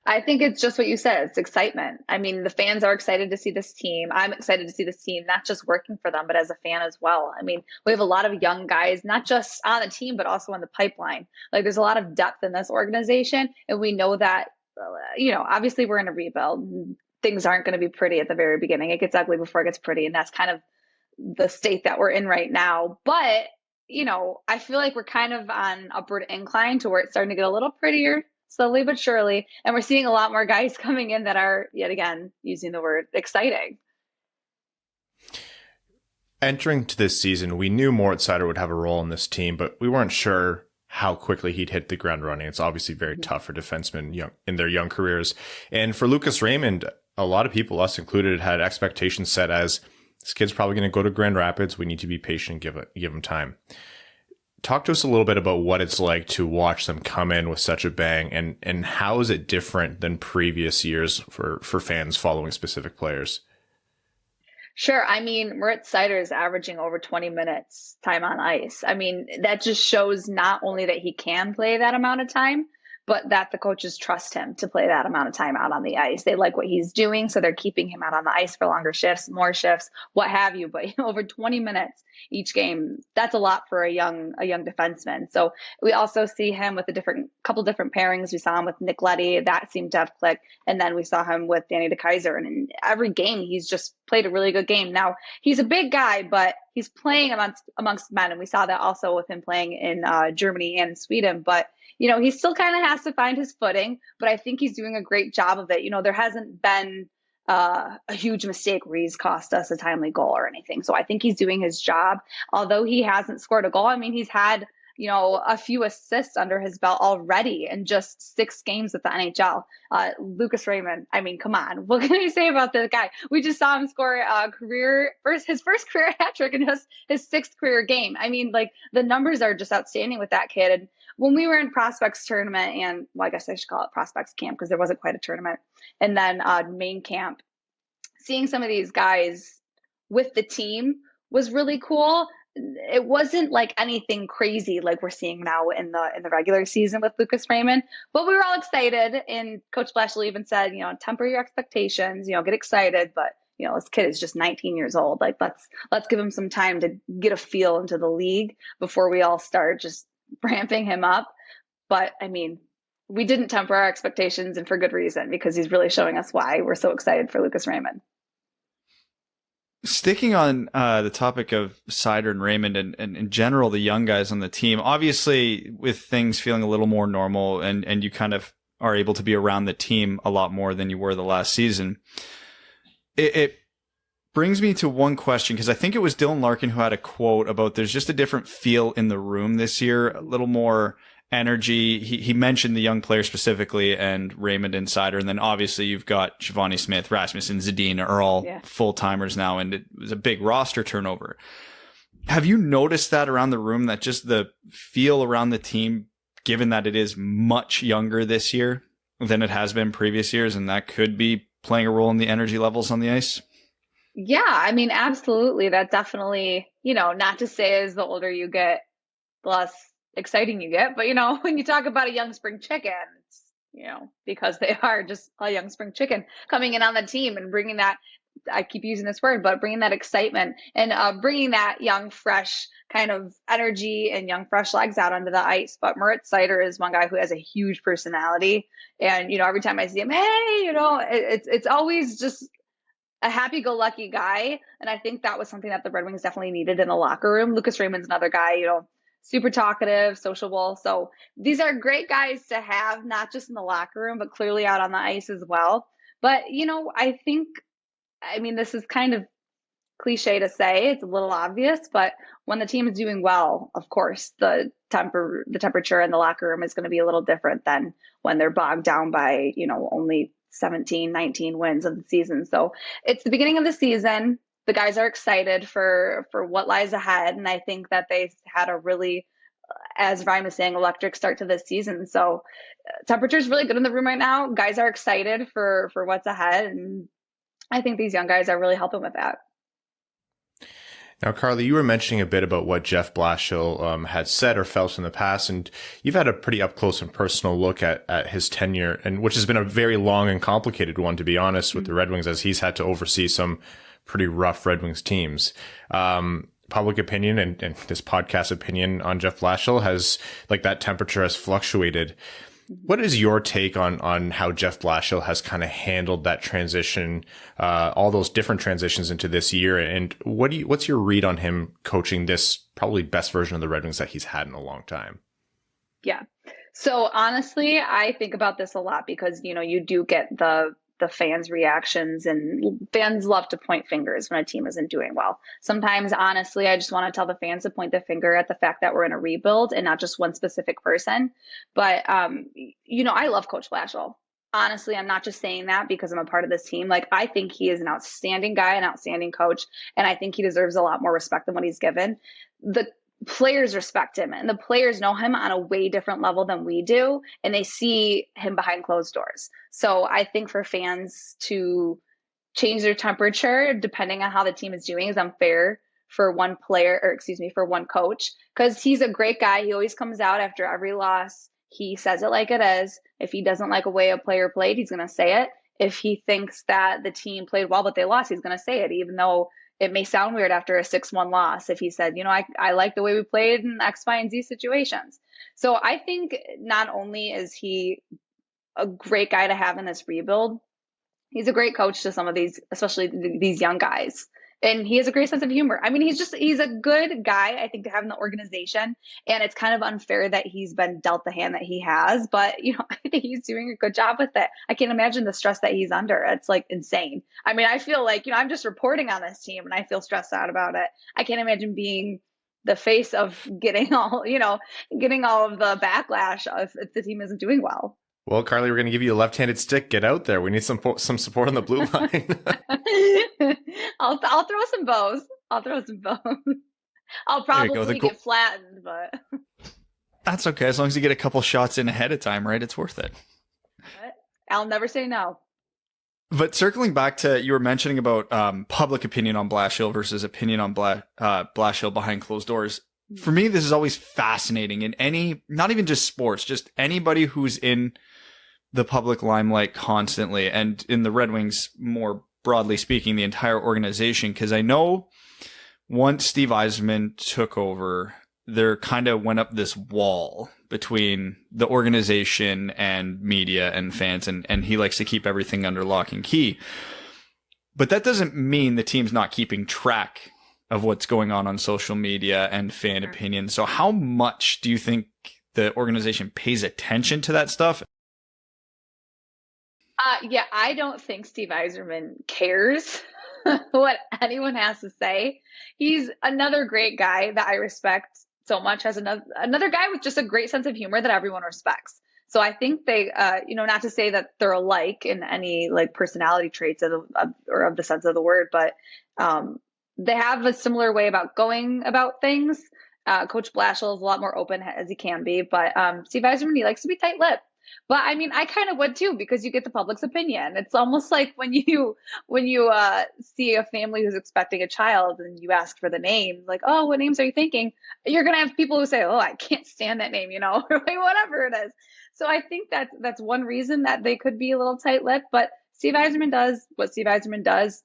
[SPEAKER 5] I think it's just what you said. It's excitement. I mean, the fans are excited to see this team. I'm excited to see this team, not just working for them, but as a fan as well. I mean, we have a lot of young guys, not just on the team, but also in the pipeline. Like, there's a lot of depth in this organization. And we know that, obviously we're in a rebuild. Things aren't going to be pretty at the very beginning. It gets ugly before it gets pretty. And that's kind of the state that we're in right now. But, I feel like we're kind of on upward incline to where it's starting to get a little prettier, slowly but surely. And we're seeing a lot more guys coming in that are, yet again, using the word exciting.
[SPEAKER 2] Entering to this season, we knew Moritz Seider would have a role in this team, but we weren't sure how quickly he'd hit the ground running. It's obviously very tough for defensemen in their young careers. And for Lucas Raymond, a lot of people, us included, had expectations set as, this kid's probably going to go to Grand Rapids. We need to be patient and give him time. Talk to us a little bit about what it's like to watch them come in with such a bang, and how is it different than previous years for fans following specific players?
[SPEAKER 5] Sure. I mean, Moritz Seider is averaging over 20 minutes time on ice. I mean, that just shows not only that he can play that amount of time, but that the coaches trust him to play that amount of time out on the ice. They like what he's doing, so they're keeping him out on the ice for longer shifts, more shifts, what have you. But over 20 minutes each game, that's a lot for a young defenseman. So we also see him with couple different pairings. We saw him with Nick Leddy, that seemed to have clicked, and then we saw him with Danny DeKeyser. And in every game, he's just played a really good game. Now, he's a big guy, but he's playing amongst men, and we saw that also with him playing in Germany and Sweden. But he still kind of has to find his footing, but I think he's doing a great job of it. There hasn't been a huge mistake where he's cost us a timely goal or anything. So I think he's doing his job. Although he hasn't scored a goal, I mean, he's had, a few assists under his belt already in just 6 games with the NHL. Lucas Raymond, I mean, come on. What can I say about this guy? We just saw him score his first career hat trick in just his 6th career game. I mean, like, the numbers are just outstanding with that kid. And when we were in prospects tournament, and I guess I should call it prospects camp because there wasn't quite a tournament, and then main camp, seeing some of these guys with the team was really cool. it wasn't like anything crazy like we're seeing now in the regular season with Lucas Raymond, but we were all excited. And Coach Blashill even said, temper your expectations, get excited, but this kid is just 19 years old. Like let's give him some time to get a feel into the league before we all start just ramping him up. But I mean, we didn't temper our expectations, and for good reason, because he's really showing us why we're so excited for Lucas Raymond.
[SPEAKER 4] Sticking on the topic of Seider and Raymond and in general, the young guys on the team, obviously with things feeling a little more normal and you kind of are able to be around the team a lot more than you were the last season. It brings me to one question, because I think it was Dylan Larkin who had a quote about there's just a different feel in the room this year, a little more energy. He mentioned the young players specifically and Raymond and Seider. And then obviously you've got Shivani Smith, Rasmus, and Zadine are all full-timers now, and it was a big roster turnover. Have you noticed that around the room, that just the feel around the team, given that it is much younger this year than it has been previous years, and that could be playing a role in the energy levels on the ice?
[SPEAKER 5] Yeah, I mean, absolutely. That definitely, not to say as the older you get, the less exciting you get, but when you talk about a young spring chicken, it's because they are just a young spring chicken coming in on the team and bringing that, I keep using this word, but bringing that excitement and bringing that young fresh kind of energy and young fresh legs out onto the ice. But Moritz Seider is one guy who has a huge personality, and every time I see him, hey, it's always just a happy-go-lucky guy. And I think that was something that the Red Wings definitely needed in the locker room. Lucas Raymond's another guy, super talkative, sociable. So these are great guys to have, not just in the locker room, but clearly out on the ice as well. But, I mean, this is kind of cliche to say, it's a little obvious, but when the team is doing well, of course, the temperature in the locker room is going to be a little different than when they're bogged down by, only 17, 19 wins of the season. So it's the beginning of the season. The guys are excited for what lies ahead. And I think that they had a really, as Ryan was saying, electric start to this season. So temperature is really good in the room right now. Guys are excited for what's ahead. And I think these young guys are really helping with that.
[SPEAKER 2] Now, Carly, you were mentioning a bit about what Jeff Blashill had said or felt in the past, and you've had a pretty up close and personal look at his tenure, and which has been a very long and complicated one, to be honest, with the Red Wings, as he's had to oversee some pretty rough Red Wings teams. Public opinion and this podcast opinion on Jeff Blashill has, like, that temperature has fluctuated. What is your take on how Jeff Blashill has kind of handled that transition, all those different transitions into this year? And what's your read on him coaching this probably best version of the Red Wings that he's had in a long time?
[SPEAKER 5] Yeah. So honestly, I think about this a lot because, you do get the fans' reactions, and fans love to point fingers when a team isn't doing well. Sometimes, honestly, I just want to tell the fans to point the finger at the fact that we're in a rebuild and not just one specific person. But, I love Coach Blashill. Honestly, I'm not just saying that because I'm a part of this team. Like, I think he is an outstanding guy, an outstanding coach, and I think he deserves a lot more respect than what he's given. The players respect him, and the players know him on a way different level than we do, and they see him behind closed doors. So I think for fans to change their temperature depending on how the team is doing is unfair for one coach, because he's a great guy. He always comes out after every loss. He says it like it is. If he doesn't like a way a player played, he's going to say it. If he thinks that the team played well but they lost, he's going to say it, even though it may sound weird after a 6-1 loss. If he said, I like the way we played in X, Y, and Z situations. So I think not only is he a great guy to have in this rebuild, he's a great coach to some of these, especially these young guys. And he has a great sense of humor. I mean, he's a good guy, I think, to have in the organization. And it's kind of unfair that he's been dealt the hand that he has. But, I think he's doing a good job with it. I can't imagine the stress that he's under. It's like insane. I mean, I feel like, I'm just reporting on this team and I feel stressed out about it. I can't imagine being the face of getting all of the backlash if the team isn't doing well.
[SPEAKER 2] Well, Carly, we're going to give you a left-handed stick. Get out there. We need some support on the blue line.
[SPEAKER 5] I'll throw some bows. I'll probably get flattened, but
[SPEAKER 4] that's okay as long as you get a couple shots in ahead of time, right? It's worth it.
[SPEAKER 5] I'll never say no.
[SPEAKER 4] But circling back to, you were mentioning about public opinion on Blashill versus opinion on Blashill behind closed doors. For me, this is always fascinating in any, not even just sports, just anybody who's in the public limelight constantly, and in the Red Wings, more broadly speaking, the entire organization. Because I know once Steve Yzerman took over, there kind of went up this wall between the organization and media and fans, and he likes to keep everything under lock and key. But that doesn't mean the team's not keeping track of what's going on social media and fan opinion. So how much do you think the organization pays attention to that stuff?
[SPEAKER 5] Yeah, I don't think Steve Yzerman cares what anyone has to say. He's another great guy that I respect so much, as another guy with just a great sense of humor that everyone respects. So I think they, not to say that they're alike in any like personality traits or of the sense of the word, but they have a similar way about going about things. Coach Blashill is a lot more open as he can be, but Steve Yzerman, he likes to be tight-lipped. But I mean, I kind of would too, because you get the public's opinion. It's almost like when you see a family who's expecting a child and you ask for the name, like, oh, what names are you thinking? You're gonna have people who say, oh, I can't stand that name, or like whatever it is. So I think that's one reason that they could be a little tight-lipped. But Steve Yzerman does what Steve Yzerman does.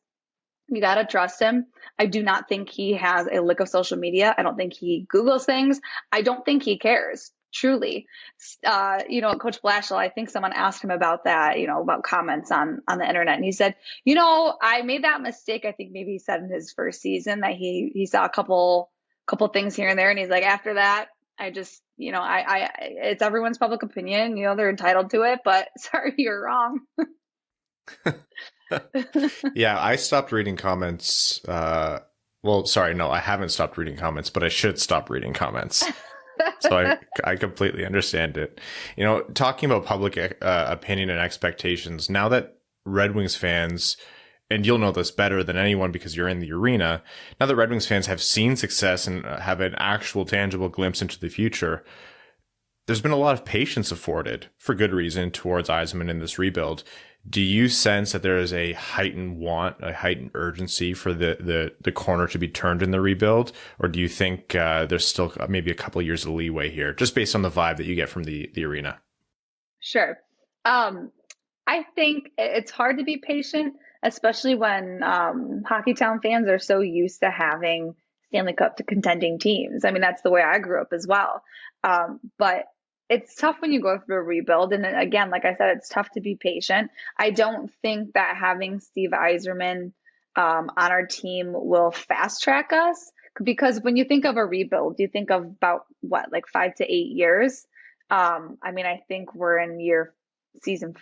[SPEAKER 5] You got to trust him. I do not think he has a lick of social media. I don't think he Googles things. I don't think he cares, truly. Coach Blashill, I think someone asked him about that, about comments on the internet. And he said, I made that mistake. I think maybe he said in his first season that he saw a couple things here and there. And he's like, after that, I just, it's everyone's public opinion. They're entitled to it, but sorry, you're wrong.
[SPEAKER 2] Yeah, I stopped reading comments. Well, sorry, no, I haven't stopped reading comments, but I should stop reading comments. So I completely understand it. Talking about public opinion and expectations, now that Red Wings fans, and you'll know this better than anyone because you're in the arena, now that Red Wings fans have seen success and have an actual tangible glimpse into the future, there's been a lot of patience afforded, for good reason, towards Yzerman in this rebuild. Do you sense that there is a heightened want, a heightened urgency for the corner to be turned in the rebuild? Or do you think there's still maybe a couple of years of leeway here, just based on the vibe that you get from the arena?
[SPEAKER 5] Sure. I think it's hard to be patient, especially when Hockey Town fans are so used to having Stanley Cup to contending teams. I mean, that's the way I grew up as well. But it's tough when you go through a rebuild. And again, like I said, it's tough to be patient. I don't think that having Steve Yzerman on our team will fast track us, because when you think of a rebuild, you think of about like 5 to 8 years. I think we're in season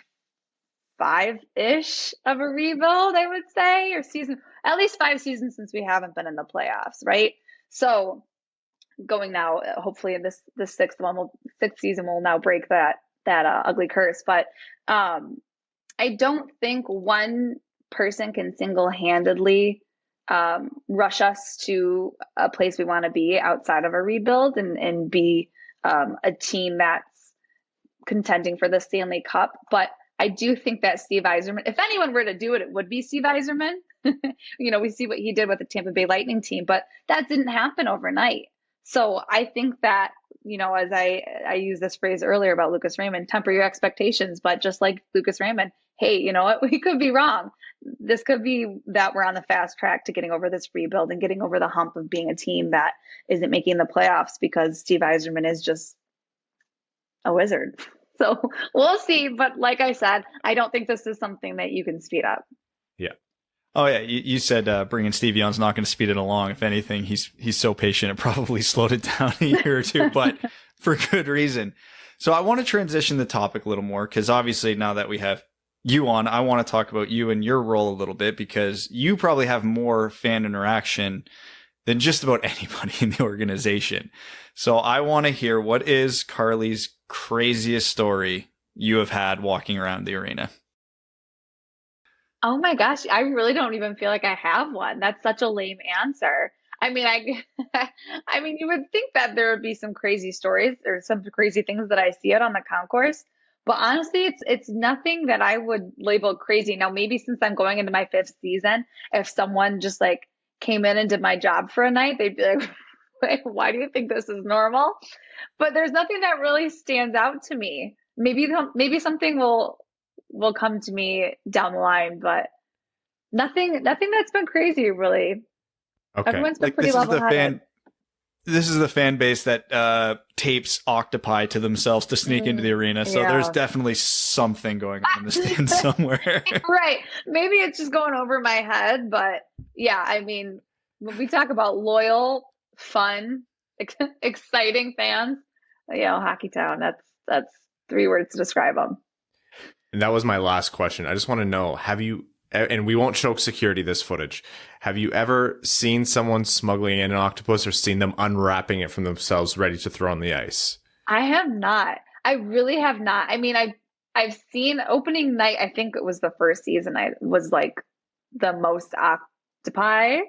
[SPEAKER 5] 5-ish of a rebuild, I would say, or at least 5 seasons since we haven't been in the playoffs, right? So going now, hopefully in this sixth season will now break that ugly curse. But I don't think one person can single-handedly rush us to a place we want to be outside of a rebuild and be a team that's contending for the Stanley Cup. But I do think that Steve Yzerman, if anyone were to do it, it would be Steve Yzerman. We see what he did with the Tampa Bay Lightning team, but that didn't happen overnight. So I think that, as I used this phrase earlier about Lucas Raymond, temper your expectations, but just like Lucas Raymond, hey, you know what? We could be wrong. This could be that we're on the fast track to getting over this rebuild and getting over the hump of being a team that isn't making the playoffs because Steve Yzerman is just a wizard. So we'll see. But like I said, I don't think this is something that you can speed up.
[SPEAKER 4] Yeah. Oh yeah, you said bringing Stevie on's not going to speed it along. If anything, he's so patient, it probably slowed it down a year or two, but for good reason. So I want to transition the topic a little more, because obviously now that we have you on, I want to talk about you and your role a little bit, because you probably have more fan interaction than just about anybody in the organization. So I want to hear, what is Carly's craziest story you have had walking around the arena?
[SPEAKER 5] Oh my gosh, I really don't even feel like I have one. That's such a lame answer. I mean, you would think that there would be some crazy stories or some crazy things that I see out on the concourse, But honestly, it's nothing that I would label crazy. Now, maybe since I'm going into my 5th season, if someone just like came in and did my job for a night, they'd be like, wait, why do you think this is normal? But there's nothing that really stands out to me. Maybe something will come to me down the line, but nothing that's been crazy really.
[SPEAKER 2] Okay.
[SPEAKER 5] Everyone's been
[SPEAKER 4] Like,
[SPEAKER 5] pretty level-headed.
[SPEAKER 4] this is the fan base that tapes octopi to themselves to sneak into the arena. So
[SPEAKER 5] Yeah.
[SPEAKER 4] there's definitely something going on in the stands somewhere.
[SPEAKER 5] Right. Maybe it's just going over my head, but yeah, I mean, when we talk about loyal, fun, exciting fans, Hockey Town, that's 3 words to describe them.
[SPEAKER 2] And that was my last question. I just want to know, have you, and we won't show security this footage, have you ever seen someone smuggling in an octopus or seen them unwrapping it from themselves ready to throw on the ice?
[SPEAKER 5] I have not. I really have not. I mean, I've seen opening night, I think it was the first season, I was like the most octopi,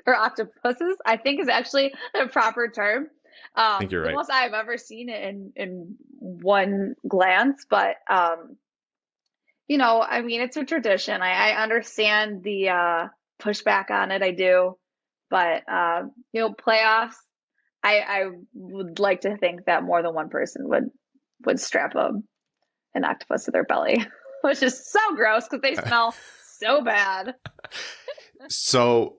[SPEAKER 5] or octopuses, I think is actually the proper term.
[SPEAKER 2] I think you're right.
[SPEAKER 5] The most I've ever seen it in one glance, but I mean, it's a tradition. I understand the pushback on it. I do, but playoffs. I would like to think that more than one person would strap an octopus to their belly, which is so gross because they smell so bad.
[SPEAKER 2] So,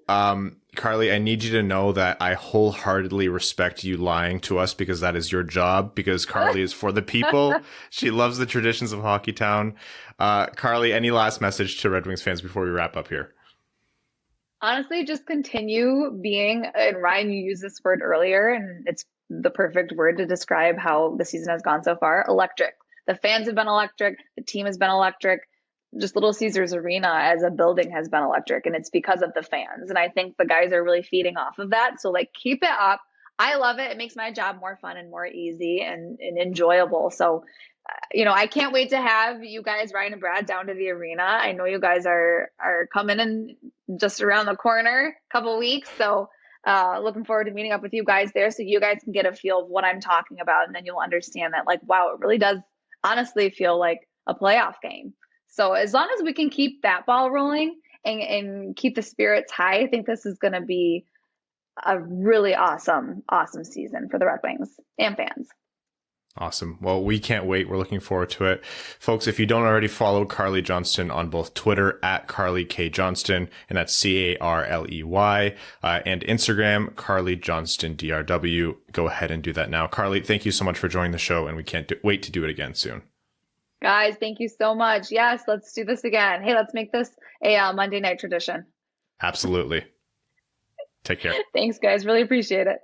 [SPEAKER 2] Carly, I need you to know that I wholeheartedly respect you lying to us because that is your job, because Carly is for the people. She loves the traditions of Hockey Town. Carly, any last message to Red Wings fans before we wrap up here?
[SPEAKER 5] Honestly, just continue being, and Ryan, you used this word earlier, and it's the perfect word to describe how the season has gone so far, electric. The fans have been electric. The team has been electric. Just Little Caesars Arena as a building has been electric, and it's because of the fans. And I think the guys are really feeding off of that. So keep it up. I love it. It makes my job more fun and more easy and enjoyable. So, I can't wait to have you guys, Ryan and Brad, down to the arena. I know you guys are coming in just around the corner, a couple weeks. So looking forward to meeting up with you guys there so you guys can get a feel of what I'm talking about. And then you'll understand that wow, it really does honestly feel like a playoff game. So as long as we can keep that ball rolling and keep the spirits high, I think this is going to be a really awesome season for the Red Wings and fans.
[SPEAKER 2] Awesome. Well, we can't wait. We're looking forward to it. Folks, if you don't already follow Carly Johnston on both Twitter at Carly K. Johnston, and that's Carley, and Instagram, Carly Johnston DRW. Go ahead and do that now. Carly, thank you so much for joining the show, and we can't wait to do it again soon.
[SPEAKER 5] Guys, thank you so much. Yes, let's do this again. Hey, let's make this a Monday night tradition.
[SPEAKER 2] Absolutely. Take care.
[SPEAKER 5] Thanks, guys. Really appreciate it.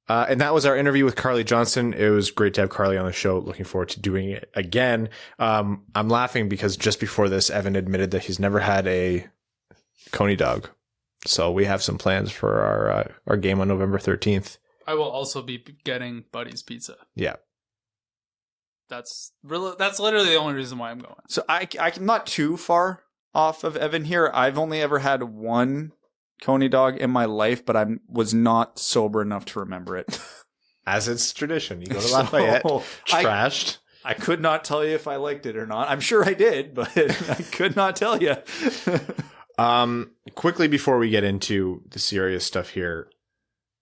[SPEAKER 2] And that was our interview with Carly Johnston. It was great to have Carly on the show. Looking forward to doing it again. I'm laughing because just before this, Evan admitted that he's never had a Coney dog. So we have some plans for our game on November 13th.
[SPEAKER 3] I will also be getting Buddy's Pizza.
[SPEAKER 2] Yeah.
[SPEAKER 3] That's literally the only reason why I'm going.
[SPEAKER 4] So I'm not too far off of Evan here. I've only ever had one Coney dog in my life, but I was not sober enough to remember it.
[SPEAKER 2] As it's tradition. You go to Lafayette, trashed.
[SPEAKER 4] I could not tell you if I liked it or not. I'm sure I did, but I could not tell you.
[SPEAKER 2] Quickly before we get into the serious stuff here,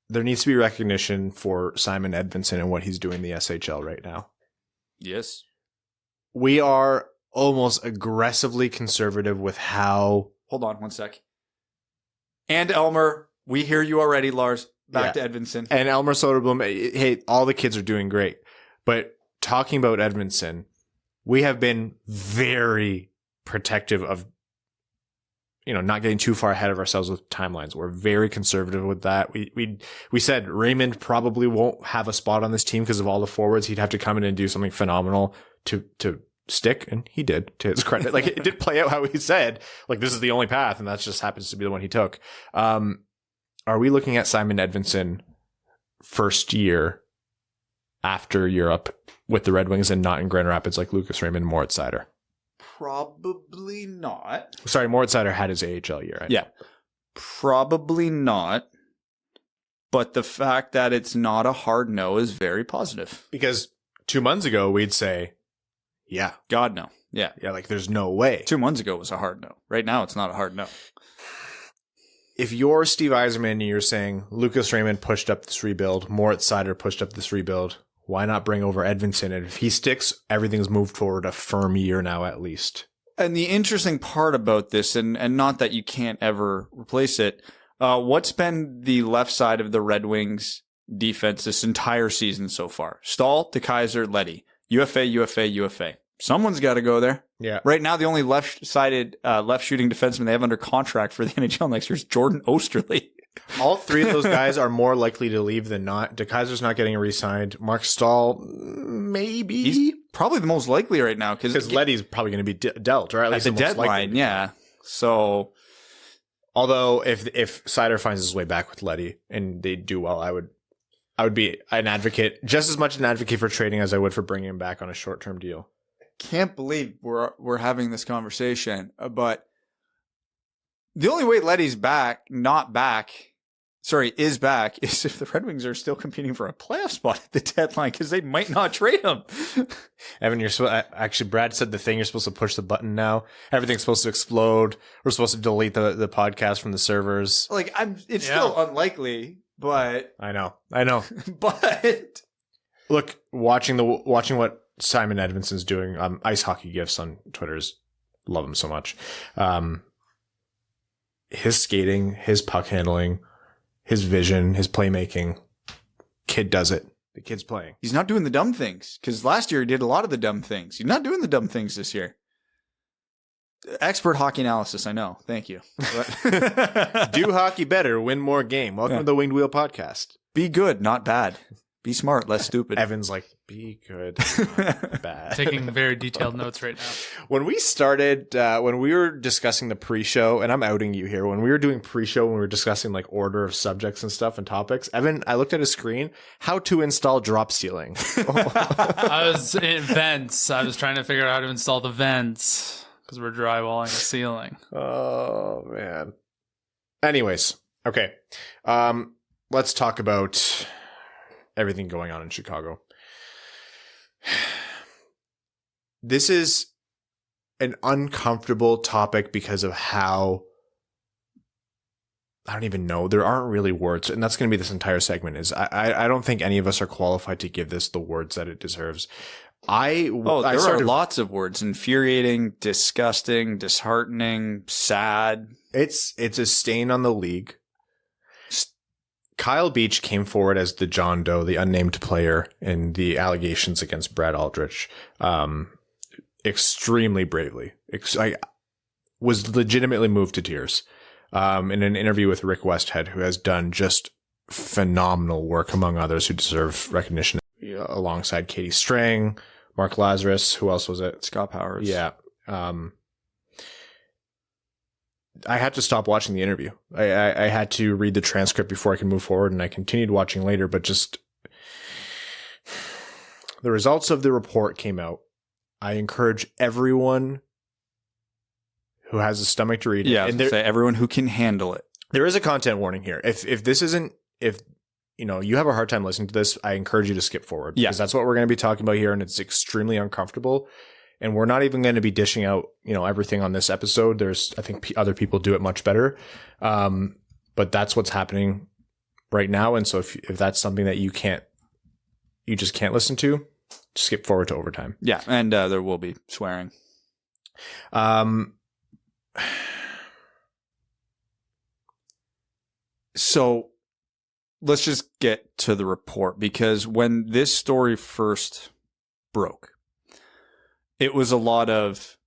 [SPEAKER 2] there needs to be recognition for Simon Edvinsson and what he's doing in the SHL right now.
[SPEAKER 4] Yes.
[SPEAKER 2] We are almost aggressively conservative with how...
[SPEAKER 4] Hold on one sec. And Elmer, we hear you already, Lars. Back to Edvinsson.
[SPEAKER 2] And Elmer Soderblom, hey, all the kids are doing great. But talking about Edvinsson, we have been very protective of, not getting too far ahead of ourselves with timelines. We're very conservative with that. We said Raymond probably won't have a spot on this team because of all the forwards. He'd have to come in and do something phenomenal to stick, and he did, to his credit. It did play out how he said, this is the only path, and that just happens to be the one he took. Are we looking at Simon Edvinsson first year after Europe with the Red Wings and not in Grand Rapids like Lucas Raymond and Moritz Seider?
[SPEAKER 4] Probably not.
[SPEAKER 2] Sorry, Moritz Seider had his AHL year.
[SPEAKER 4] Yeah. Probably not. But the fact that it's not a hard no is very positive.
[SPEAKER 2] Because 2 months ago, we'd say, Yeah.
[SPEAKER 4] God, no. Yeah.
[SPEAKER 2] Yeah, like there's no way.
[SPEAKER 4] 2 months ago was a hard no. Right now, it's not a hard no.
[SPEAKER 2] If you're Steve Yzerman and you're saying Lucas Raymond pushed up this rebuild, Moritz Seider pushed up this rebuild, why not bring over Edvinsson? And if he sticks, everything's moved forward a firm year now at least.
[SPEAKER 4] And the interesting part about this, and not that you can't ever replace it, what's been the left side of the Red Wings defense this entire season so far? Stahl, DeKeyser, Leddy. UFA, UFA, UFA. Someone's got to go there.
[SPEAKER 2] Yeah.
[SPEAKER 4] Right now, the only left-sided, left-shooting defenseman they have under contract for the NHL next year is Jordan Osterley.
[SPEAKER 2] All three of those guys are more likely to leave than not. DeKeyser's not getting re-signed. Mark Stahl, maybe.
[SPEAKER 4] He's probably the most likely right now.
[SPEAKER 2] Because Leddy's probably going to be dealt, or at least
[SPEAKER 4] the deadline, yeah. So,
[SPEAKER 2] although if Seider finds his way back with Leddy and they do well, I would be an advocate, just as much an advocate for trading as I would for bringing him back on a short-term deal.
[SPEAKER 4] Can't believe we're having this conversation, but the only way Leddy's is back is if the Red Wings are still competing for a playoff spot at the deadline, because they might not trade him.
[SPEAKER 2] Evan, actually, Brad said the thing, you're supposed to push the button now. Everything's supposed to explode. We're supposed to delete the podcast from the servers.
[SPEAKER 4] Like, it's still unlikely, but
[SPEAKER 2] I know.
[SPEAKER 4] but
[SPEAKER 2] look, watching what Simon Edvinsson's doing, Ice Hockey Gifts on Twitter's, love him so much. His skating, his puck handling, his vision, his playmaking, kid does it. The kid's playing.
[SPEAKER 4] He's not doing the dumb things, because last year he did a lot of the dumb things. He's not doing the dumb things this year. Expert hockey analysis, I know. Thank you.
[SPEAKER 2] Do hockey better, win more game. Welcome to the Winged Wheel podcast.
[SPEAKER 4] Be good, not bad. Be smart, less stupid.
[SPEAKER 2] Evan's like, be good, not bad.
[SPEAKER 3] Taking very detailed notes right now.
[SPEAKER 2] When we started, when we were discussing the pre-show, and I'm outing you here, when we were doing pre-show, when we were discussing like order of subjects and stuff and topics, Evan, I looked at his screen, how to install drop ceiling.
[SPEAKER 3] I was in vents. I was trying to figure out how to install the vents because we're drywalling the ceiling.
[SPEAKER 2] Oh, man. Anyways, okay. Let's talk about everything going on in Chicago. This is an uncomfortable topic because of how, I don't even know. There aren't really words. And that's going to be this entire segment. Is I don't think any of us are qualified to give this the words that it deserves. There are lots of words: infuriating, disgusting, disheartening, sad. It's a stain on the league. Kyle Beach came forward as the John Doe, the unnamed player in the allegations against Brad Aldrich, extremely bravely. I was legitimately moved to tears in an interview with Rick Westhead, who has done just phenomenal work, among others who deserve recognition, alongside Katie Strang, Mark Lazarus. Who else was it?
[SPEAKER 4] Scott Powers.
[SPEAKER 2] Yeah. I had to stop watching the interview. I had to read the transcript before I could move forward, and I continued watching later, but just the results of the report came out. I encourage everyone who has a stomach to read it.
[SPEAKER 4] Yeah, and everyone who can handle it.
[SPEAKER 2] There is a content warning here. If this isn't, if you have a hard time listening to this, I encourage you to skip forward.
[SPEAKER 4] Yeah.
[SPEAKER 2] Because that's what we're going to be talking about here, and it's extremely uncomfortable. And we're not even going to be dishing out, everything on this episode. I think other people do it much better. But that's what's happening right now. And so if that's something that you just can't listen to, skip forward to overtime.
[SPEAKER 4] Yeah. And there will be swearing. So let's just get to the report, because when this story first broke, it was a lot of,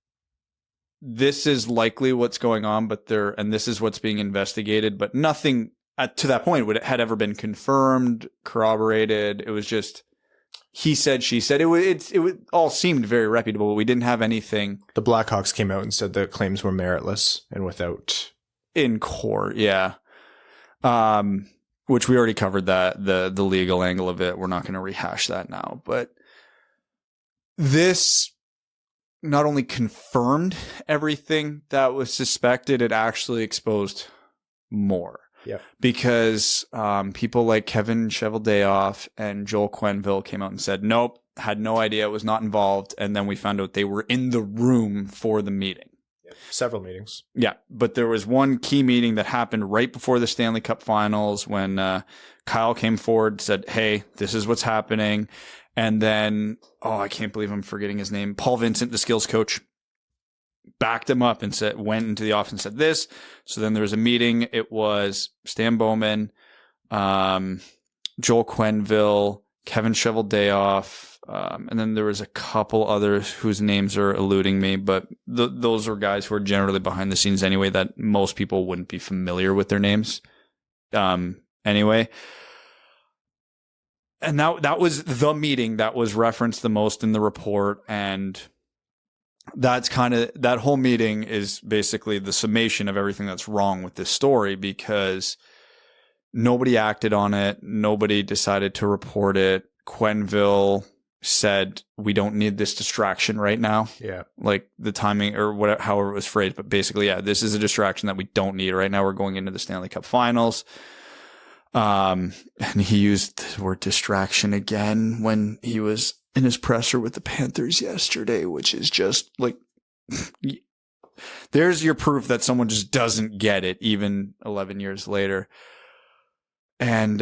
[SPEAKER 4] this is likely what's going on, and this is what's being investigated, but nothing to that point had ever been confirmed, corroborated. It was just, he said, she said. It all seemed very reputable, but we didn't have anything.
[SPEAKER 2] The Blackhawks came out and said the claims were meritless and without
[SPEAKER 4] in court. Yeah. Which we already covered the legal angle of it. We're not going to rehash that now, but this not only confirmed everything that was suspected, it actually exposed more.
[SPEAKER 2] Yeah.
[SPEAKER 4] Because people like Kevin Cheveldayoff and Joel Quenneville came out and said, nope, had no idea, was not involved. And then we found out they were in the room for the meeting.
[SPEAKER 2] Several meetings.
[SPEAKER 4] Yeah, but there was one key meeting that happened right before the Stanley Cup Finals when Kyle came forward, said, hey, this is what's happening. And then, I can't believe I'm forgetting his name. Paul Vincent, the skills coach, backed him up and went into the office and said this. So then there was a meeting. It was Stan Bowman, Joel Quenneville, Kevin Cheveldayoff, and then there was a couple others whose names are eluding me, but those are guys who are generally behind the scenes anyway, that most people wouldn't be familiar with their names. Anyway. And that was the meeting that was referenced the most in the report. And that's that whole meeting is basically the summation of everything that's wrong with this story, because nobody acted on it. Nobody decided to report it. Quenneville said, we don't need this distraction right now. Yeah. Like the timing or whatever, however it was phrased, but basically, yeah, this is a distraction that we don't need right now. We're going into the Stanley Cup Finals. And he used the word distraction again when he was in his presser with the Panthers yesterday, which is just like, there's your proof that someone just doesn't get it, even 11 years later. And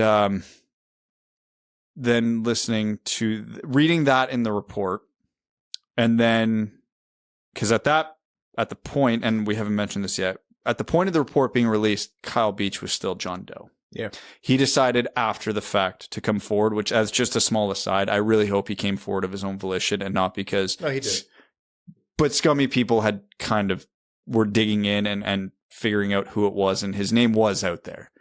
[SPEAKER 4] then reading that in the report, and then, because at the point, and we haven't mentioned this yet, at the point of the report being released, Kyle Beach was still John Doe.
[SPEAKER 2] Yeah.
[SPEAKER 4] He decided after the fact to come forward, which, as just a small aside, I really hope he came forward of his own volition and not because.
[SPEAKER 2] No, he did.
[SPEAKER 4] But scummy people had were digging in and figuring out who it was, and his name was out there.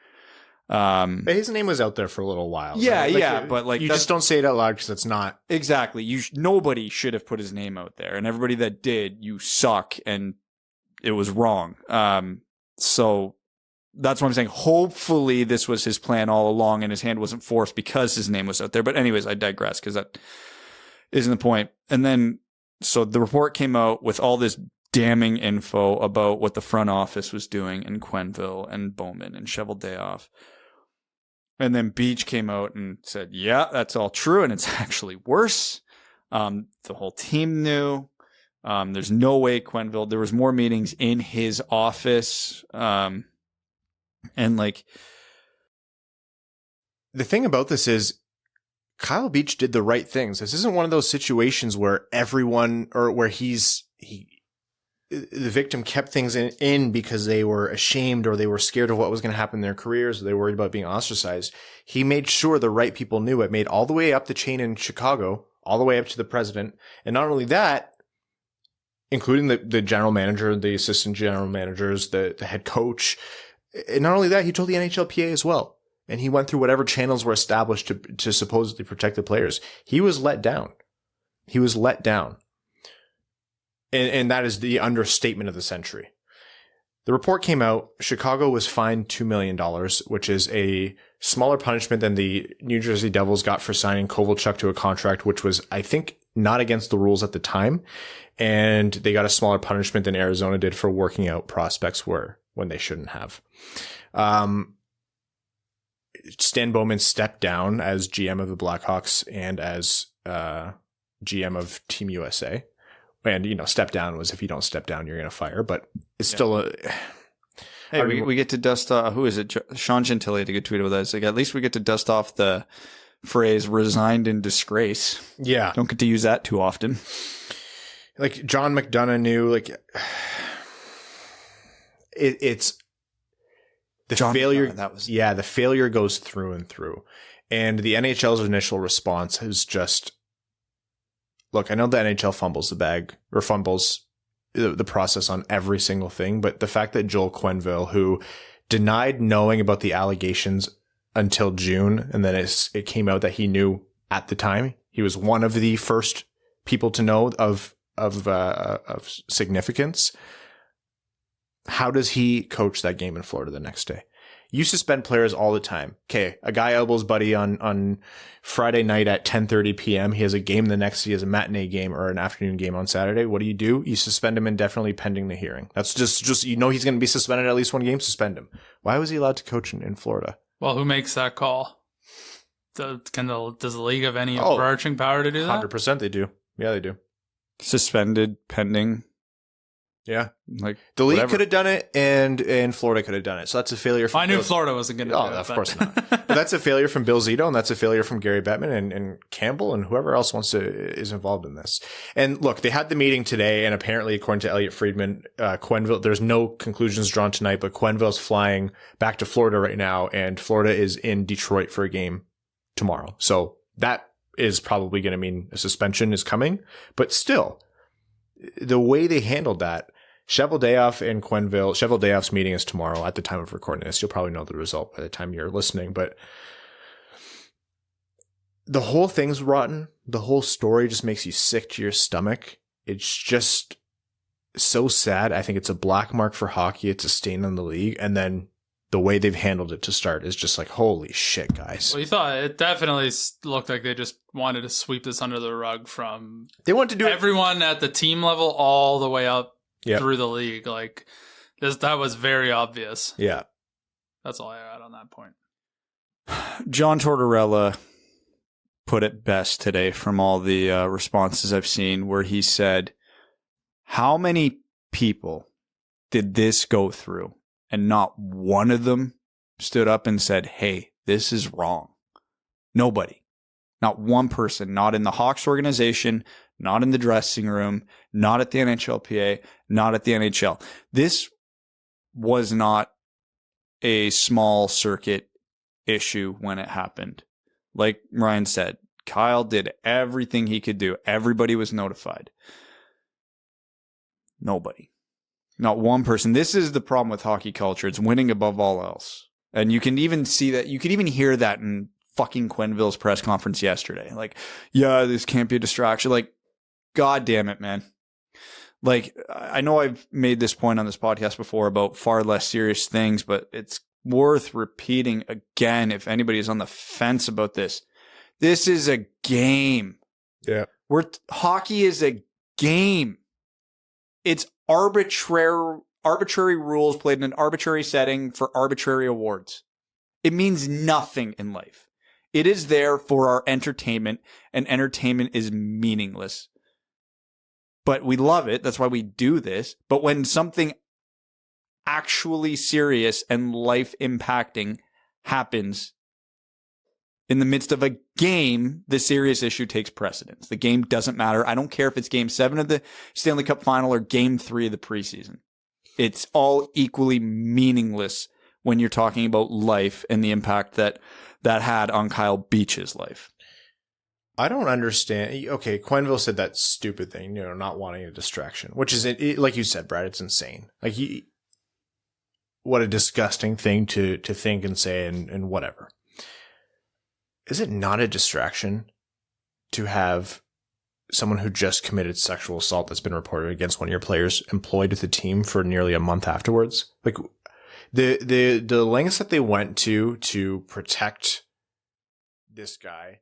[SPEAKER 2] But his name was out there for a little while.
[SPEAKER 4] Yeah,
[SPEAKER 2] right?
[SPEAKER 4] yeah, but like
[SPEAKER 2] you just don't say it out loud because it's not
[SPEAKER 4] exactly. Nobody should have put his name out there, and everybody that did, you suck, and it was wrong. So that's what I'm saying. Hopefully, this was his plan all along, and his hand wasn't forced because his name was out there. But anyways, I digress because that isn't the point. And then, so the report came out with all this damning info about what the front office was doing in Quenneville and Bowman and Cheveldayoff. And then Beach came out and said, yeah, that's all true. And it's actually worse. The whole team knew. There's no way Quenneville, there was more meetings in his office. And like,
[SPEAKER 2] the thing about this is Kyle Beach did the right things. This isn't one of those situations where everyone, or where the victim kept things in because they were ashamed or they were scared of what was going to happen in their careers, or they were worried about being ostracized. He made sure the right people knew it, made all the way up the chain in Chicago, all the way up to the president. And not only that, including the general manager, the assistant general managers, the head coach. And not only that, he told the NHLPA as well. And he went through whatever channels were established to supposedly protect the players. He was let down. He was let down. And that is the understatement of the century. The report came out. Chicago was fined $2 million, which is a smaller punishment than the New Jersey Devils got for signing Kovalchuk to a contract, which was, I think, not against the rules at the time. And they got a smaller punishment than Arizona did for working out prospects when they shouldn't have. Stan Bowman stepped down as GM of the Blackhawks and as GM of Team USA. And, step down was, if you don't step down, you're going to fire. But it's still
[SPEAKER 4] hey, we get to dust off, who is it? Sean Gentili had a good tweet with us. Like, at least we get to dust off the phrase resigned in disgrace.
[SPEAKER 2] Yeah.
[SPEAKER 4] Don't get to use that too often.
[SPEAKER 2] Like John McDonough knew, like, it's the John failure. The failure goes through and through. And the NHL's initial response is just, look, I know the NHL fumbles the bag or fumbles the process on every single thing, but the fact that Joel Quenneville, who denied knowing about the allegations until June, and then it came out that he knew at the time, he was one of the first people to know of significance. How does he coach that game in Florida the next day? You suspend players all the time. Okay, a guy elbows buddy on Friday night at 10:30 p.m. He has a game the next. He has a matinee game or an afternoon game on Saturday. What do? You suspend him indefinitely pending the hearing. That's just he's going to be suspended at least one game. Suspend him. Why was he allowed to coach in Florida?
[SPEAKER 3] Well, who makes that call? Does the league have any overarching power to do that?
[SPEAKER 2] 100% they do. Yeah, they do.
[SPEAKER 4] Suspended pending.
[SPEAKER 2] Yeah,
[SPEAKER 4] like
[SPEAKER 2] the league could have done it, and Florida could have done it. So that's a failure.
[SPEAKER 3] I knew Florida wasn't going to.
[SPEAKER 2] Oh, of course not. But that's a failure from Bill Zito, and that's a failure from Gary Bettman and Campbell and whoever else is involved in this. And look, they had the meeting today, and apparently, according to Elliot Friedman, Quenneville. There's no conclusions drawn tonight, but Quenneville's flying back to Florida right now, and Florida is in Detroit for a game tomorrow. So that is probably going to mean a suspension is coming. But still, the way they handled that. Cheveldayoff and Quenneville. Cheveldayoff's meeting is tomorrow at the time of recording this. You'll probably know the result by the time you're listening. But the whole thing's rotten. The whole story just makes you sick to your stomach. It's just so sad. I think it's a black mark for hockey. It's a stain on the league. And then the way they've handled it to start is just like, holy shit, guys.
[SPEAKER 3] Well, you thought it definitely looked like they just wanted to sweep this under the rug from
[SPEAKER 2] they want to do
[SPEAKER 3] everyone at the team level all the way up. Yep. Through the league. Like that was very obvious.
[SPEAKER 2] Yeah.
[SPEAKER 3] That's all I had on that point.
[SPEAKER 4] John Tortorella put it best today from all the responses I've seen, where he said, how many people did this go through and not one of them stood up and said, hey, this is wrong? Nobody. Not one person, not in the Hawks organization, not in the dressing room, not at the NHLPA, not at the NHL. This was not a small circuit issue when it happened. Like Ryan said, Kyle did everything he could do. Everybody was notified. Nobody. Not one person. This is the problem with hockey culture. It's winning above all else. And you can even see that. You could even hear that in fucking Quenneville's press conference yesterday. Like, yeah, this can't be a distraction. Like, God damn it, man. Like, I know I've made this point on this podcast before about far less serious things, but it's worth repeating again if anybody is on the fence about this. This is a game.
[SPEAKER 2] Yeah.
[SPEAKER 4] Hockey is a game. It's arbitrary rules played in an arbitrary setting for arbitrary awards. It means nothing in life. It is there for our entertainment, and entertainment is meaningless. But we love it. That's why we do this. But when something actually serious and life impacting happens in the midst of a game, the serious issue takes precedence. The game doesn't matter. I don't care if it's game 7 of the Stanley Cup final or game 3 of the preseason. It's all equally meaningless when you're talking about life and the impact that had on Kyle Beach's life.
[SPEAKER 2] I don't understand. Okay, Quenneville said that stupid thing, not wanting a distraction, which is, like you said, Brad, it's insane. Like, what a disgusting thing to think and say and whatever. Is it not a distraction to have someone who just committed sexual assault that's been reported against one of your players employed with the team for nearly a month afterwards? Like, the lengths that they went to protect this guy,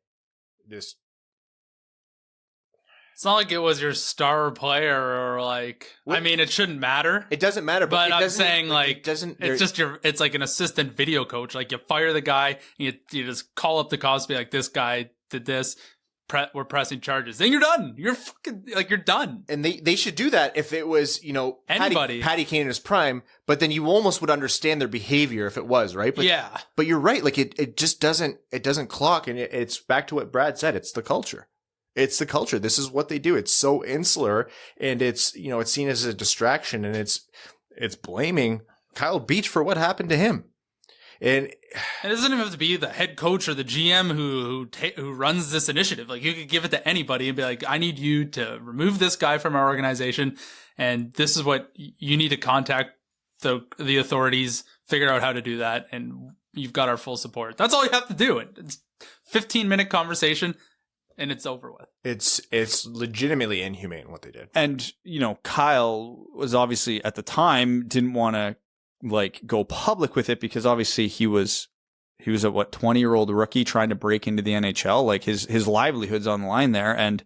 [SPEAKER 3] it's not like it was your star player or like, I mean, it shouldn't matter.
[SPEAKER 2] It doesn't matter, but
[SPEAKER 3] I'm saying
[SPEAKER 2] it's
[SPEAKER 3] just it's like an assistant video coach. Like you fire the guy, and you just call up the cops, be like, this guy did this. We're pressing charges. Then you're done. You're fucking you're done.
[SPEAKER 2] And they should do that if it was,
[SPEAKER 3] anybody.
[SPEAKER 2] Patty Kane in his prime, but then you almost would understand their behavior if it was, right? But,
[SPEAKER 3] yeah.
[SPEAKER 2] But you're right. Like it just doesn't clock. And it's back to what Brad said. It's the culture. It's the culture. This is what they do. It's so insular, and it's, it's seen as a distraction, and it's blaming Kyle Beach for what happened to him. And
[SPEAKER 3] it doesn't even have to be the head coach or the GM who runs this initiative. Like, you could give it to anybody and be like, I need you to remove this guy from our organization, and this is what you need to contact the authorities, figure out how to do that, and you've got our full support. That's all you have to do. It's 15-minute conversation. And it's over with.
[SPEAKER 2] It's legitimately inhumane what they did.
[SPEAKER 4] And, Kyle was obviously at the time didn't want to like go public with it because obviously he was a 20-year-old rookie trying to break into the NHL. Like his livelihood's on the line there, and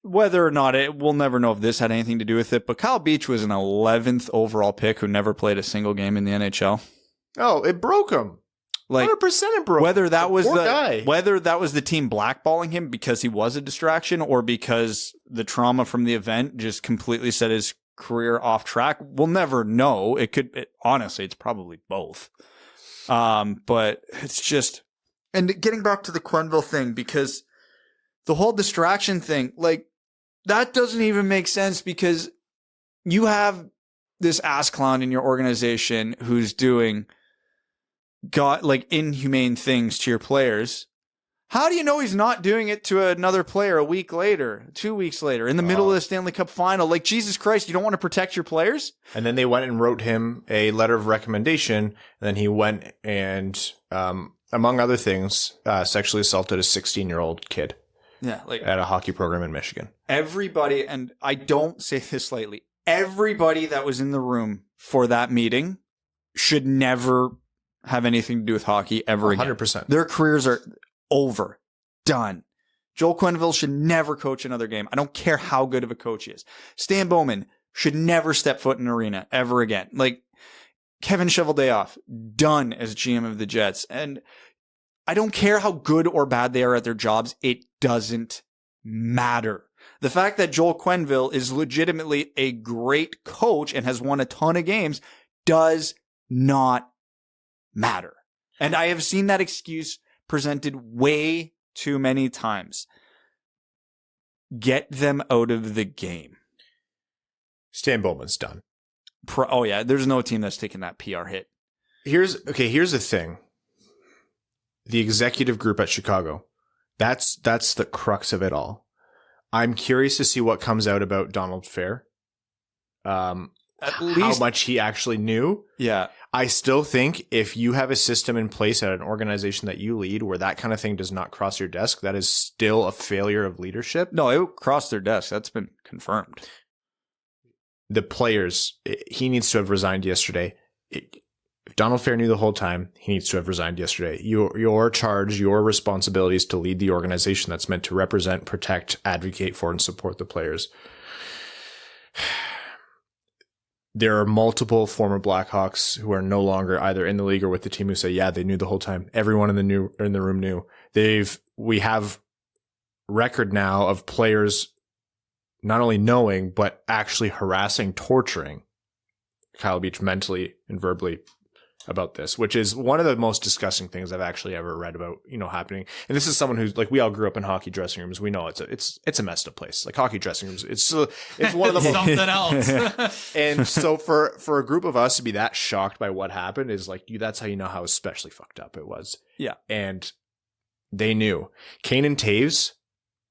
[SPEAKER 4] whether or not we'll never know if this had anything to do with it. But Kyle Beach was an 11th overall pick who never played a single game in the NHL.
[SPEAKER 2] Oh, it broke him. Like 100% it broke.
[SPEAKER 4] Whether that was
[SPEAKER 2] guy.
[SPEAKER 4] Whether that was the team blackballing him because he was a distraction or because the trauma from the event just completely set his career off track, we'll never know. Honestly, it's probably both. But it's just, and getting back to the Quenneville thing, because the whole distraction thing, like, that doesn't even make sense because you have this ass clown in your organization who's doing inhumane things to your players. How do you know he's not doing it to another player a week later, 2 weeks later, in the middle of the Stanley Cup final? Like, Jesus Christ, you don't want to protect your players?
[SPEAKER 2] And then they went and wrote him a letter of recommendation. And then he went and, among other things, sexually assaulted a 16-year-old kid.
[SPEAKER 4] Yeah, like
[SPEAKER 2] at a hockey program in Michigan.
[SPEAKER 4] Everybody, and I don't say this lightly, everybody that was in the room for that meeting should never have anything to do with hockey ever again.
[SPEAKER 2] 100%.
[SPEAKER 4] Their careers are over. Done. Joel Quenneville should never coach another game. I don't care how good of a coach he is. Stan Bowman should never step foot in an arena ever again. Like, Kevin Cheveldayoff, done as GM of the Jets. And I don't care how good or bad they are at their jobs. It doesn't matter. The fact that Joel Quenneville is legitimately a great coach and has won a ton of games does not matter. And I have seen that excuse presented way too many times. Get them out of the game.
[SPEAKER 2] Stan Bowman's done.
[SPEAKER 4] Oh yeah, there's no team that's taking that PR hit.
[SPEAKER 2] Here's the thing. The executive group at Chicago, that's the crux of it all. I'm curious to see what comes out about Donald Fair. At least how much he actually knew.
[SPEAKER 4] Yeah.
[SPEAKER 2] I still think if you have a system in place at an organization that you lead where that kind of thing does not cross your desk, that is still a failure of leadership.
[SPEAKER 4] No, it crossed their desk. That's been confirmed.
[SPEAKER 2] The players, he needs to have resigned yesterday. If Donald Fair knew the whole time, he needs to have resigned yesterday. Your charge, your responsibility is to lead the organization that's meant to represent, protect, advocate for, and support the players. There are multiple former Blackhawks who are no longer either in the league or with the team who say, yeah, they knew the whole time. Everyone in the room knew. We have record now of players not only knowing, but actually harassing, torturing Kyle Beach mentally and verbally about this, which is one of the most disgusting things I've actually ever read about, happening. And this is someone who's like, we all grew up in hockey dressing rooms. We know it's a messed up place. Like hockey dressing rooms, it's one of the
[SPEAKER 3] something else.
[SPEAKER 2] And so for a group of us to be that shocked by what happened is like, that's how you know how especially fucked up it was.
[SPEAKER 4] Yeah.
[SPEAKER 2] And they knew. Kane and Taves,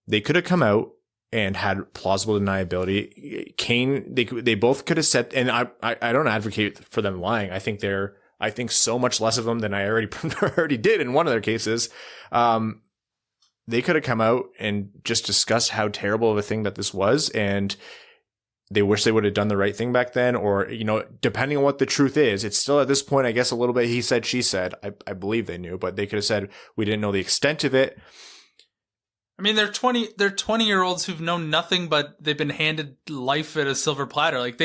[SPEAKER 2] they could have come out and had plausible deniability. Kane, they both could have said, and I don't advocate for them lying. I think so much less of them than I already did in one of their cases. They could have come out and just discussed how terrible of a thing that this was, and they wish they would have done the right thing back then, or, depending on what the truth is, it's still at this point, I guess, a little bit he said, she said. I believe they knew, but they could have said, we didn't know the extent of it.
[SPEAKER 3] I mean, they're 20-year-olds who've known nothing, but they've been handed life at a silver platter. Like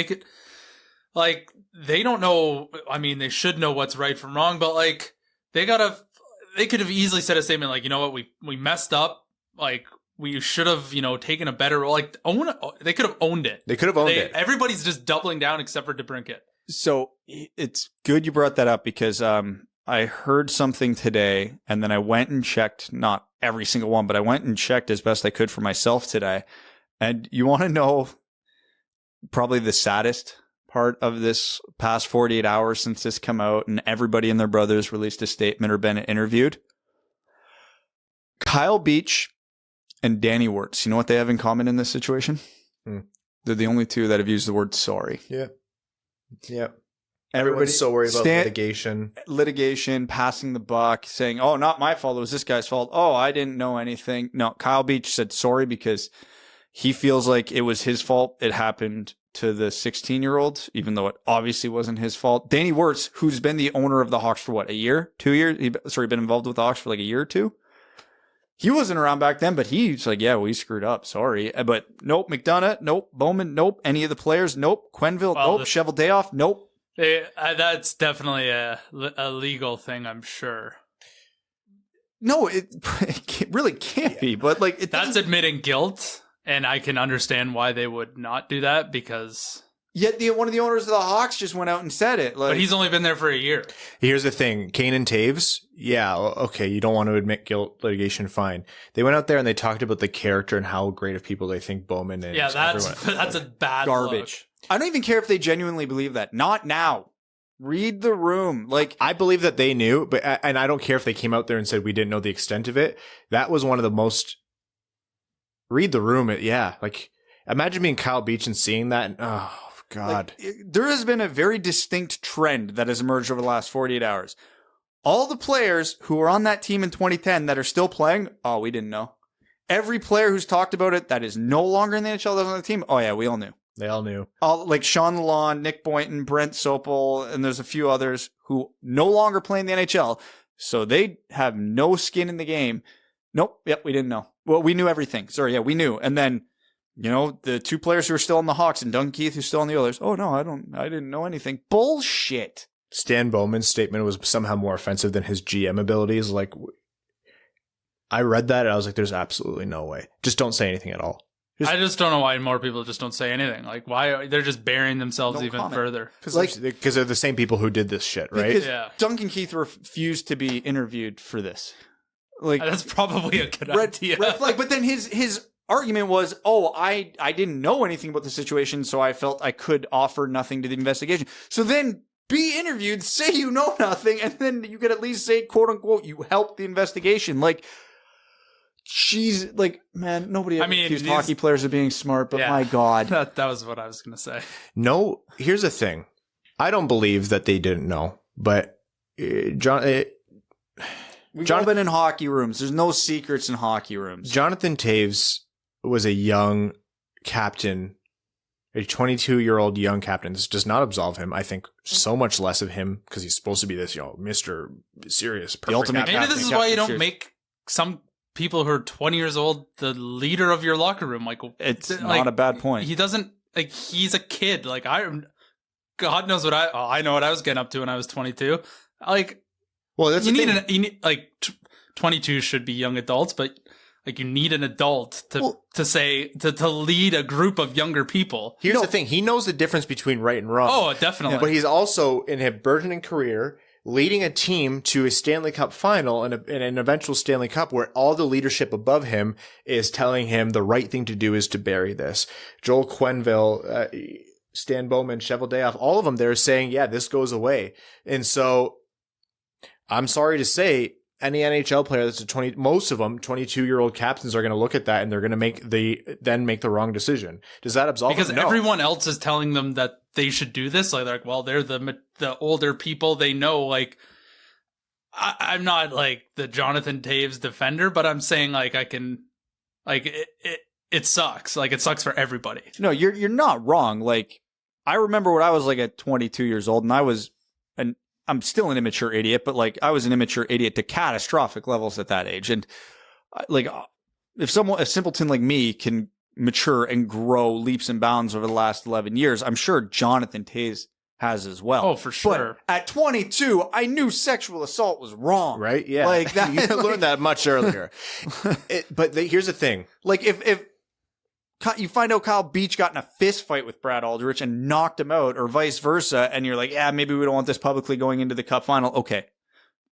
[SPEAKER 3] they don't know. I mean, they should know what's right from wrong, but like they could have easily said a statement like, you know what, we messed up. Like we should have, taken a better role. Like they could have owned it.
[SPEAKER 2] They could have owned it.
[SPEAKER 3] Everybody's just doubling down except for DeBrincat.
[SPEAKER 4] So it's good you brought that up because I heard something today and then I went and checked, not every single one, but I went and checked as best I could for myself today. And you want to know probably the saddest part of this past 48 hours since this come out and everybody and their brothers released a statement or been interviewed? Kyle Beach and Danny Wirtz, you know what they have in common in this situation? They're the only two that have used the word sorry.
[SPEAKER 2] Yeah. Everybody's so worried about litigation,
[SPEAKER 4] passing the buck, saying, oh, not my fault. It was this guy's fault. Oh, I didn't know anything. No, Kyle Beach said sorry because he feels like it was his fault. It happened to the 16-year-old, even though it obviously wasn't his fault. Danny Wirtz, who's been the owner of the Hawks for what, a year, 2 years? Been involved with the Hawks for like a year or two. He wasn't around back then, but he's like, yeah, we screwed up. Sorry. But nope. McDonough, nope. Bowman, nope. Any of the players, nope. Quenneville, nope. Cheveldayoff, nope.
[SPEAKER 3] That's definitely a legal thing, I'm sure.
[SPEAKER 4] No, it really can't be. But like,
[SPEAKER 3] that's admitting guilt, and I can understand why they would not do that because.
[SPEAKER 4] Yet one of the owners of the Hawks just went out and said it. Like,
[SPEAKER 3] but he's only been there for a year.
[SPEAKER 2] Here's the thing. Kane and Taves, yeah, okay, you don't want to admit guilt, litigation, fine. They went out there and they talked about the character and how great of people they think Bowman is.
[SPEAKER 3] Yeah, that's a bad
[SPEAKER 4] garbage.
[SPEAKER 3] Look.
[SPEAKER 4] I don't even care if they genuinely believe that. Not now. Read the room. Like,
[SPEAKER 2] I believe that they knew, and I don't care if they came out there and said we didn't know the extent of it. That was one of the most. Read the room. Like, imagine being Kyle Beach and seeing that. And, oh God,
[SPEAKER 4] there has been a very distinct trend that has emerged over the last 48 hours. All the players who were on that team in 2010 that are still playing, oh, we didn't know. Every player who's talked about it that is no longer in the NHL that's on the team, oh yeah, we all knew.
[SPEAKER 2] They all knew.
[SPEAKER 4] All like Sean Lalonde, Nick Boynton, Brent Sopel, and there's a few others who no longer play in the NHL, so they have no skin in the game. Nope, yep, we didn't know. Well, we knew everything. Sorry, yeah, we knew. And then, you know, the two players who are still on the Hawks and Duncan Keith who's still on the Oilers. Oh no, I didn't know anything. Bullshit.
[SPEAKER 2] Stan Bowman's statement was somehow more offensive than his GM abilities. Like, I read that and I was like, there's absolutely no way. Just don't say anything at all.
[SPEAKER 3] I just don't know why more people just don't say anything. Like, why they're just burying themselves even further.
[SPEAKER 2] Because they're the same people who did this shit, right?
[SPEAKER 4] Because Duncan Keith refused to be interviewed for this. Like,
[SPEAKER 3] that's probably a good idea.
[SPEAKER 4] Red flag. But then his argument was, oh, I didn't know anything about the situation, so I felt I could offer nothing to the investigation. So then be interviewed, say you know nothing, and then you could at least say, quote unquote, you helped the investigation. Like, she's like, man, nobody ever accused hockey players of being smart, but my God.
[SPEAKER 3] That was what I was going to say.
[SPEAKER 2] No, here's the thing. I don't believe that they didn't know, but
[SPEAKER 4] We've all been in hockey rooms. There's no secrets in hockey rooms.
[SPEAKER 2] Jonathan Taves was a young captain, a 22-year-old young captain. This does not absolve him. I think so much less of him because he's supposed to be this, Mr. Serious, perfect.
[SPEAKER 4] The ultimate
[SPEAKER 2] captain.
[SPEAKER 3] Maybe this is why you don't make some people who are 20 years old the leader of your locker room. Like,
[SPEAKER 4] it's not a bad point.
[SPEAKER 3] He doesn't, like, he's a kid. Like, God knows what I know what I was getting up to when I was 22. Like,
[SPEAKER 2] well, that's
[SPEAKER 3] you need 22 should be young adults, but like you need an adult to lead a group of younger people.
[SPEAKER 2] Here's the thing. He knows the difference between right and wrong.
[SPEAKER 3] Oh, definitely.
[SPEAKER 2] But he's also in a burgeoning career leading a team to a Stanley Cup final and an eventual Stanley Cup where all the leadership above him is telling him the right thing to do is to bury this. Joel Quenneville, Stan Bowman, Cheveldayoff, all of them, they're saying, yeah, this goes away. And so I'm sorry to say, any NHL player that's most of them 22-year-old captains are going to look at that and they're going to make the wrong decision. Does that absolve them?
[SPEAKER 3] Because everyone else is telling them that they should do this. Like, they're like, well, they're the older people. They know. Like, I'm not like the Jonathan Taves defender, but I'm saying like I can, like it sucks. Like, it sucks for everybody.
[SPEAKER 4] No, you're not wrong. Like, I remember when I was like at 22 years old, and I'm still an immature idiot, but like I was an immature idiot to catastrophic levels at that age. And like, if a simpleton like me can mature and grow leaps and bounds over the last 11 years, I'm sure Jonathan Taves has as well.
[SPEAKER 3] Oh, for sure.
[SPEAKER 4] But at 22, I knew sexual assault was wrong.
[SPEAKER 2] Right? Yeah.
[SPEAKER 4] Like that,
[SPEAKER 2] you learned that much earlier. Here's the thing.
[SPEAKER 4] Like if you find out Kyle Beach got in a fist fight with Brad Aldrich and knocked him out, or vice versa, and you're like, yeah, maybe we don't want this publicly going into the Cup final. Okay,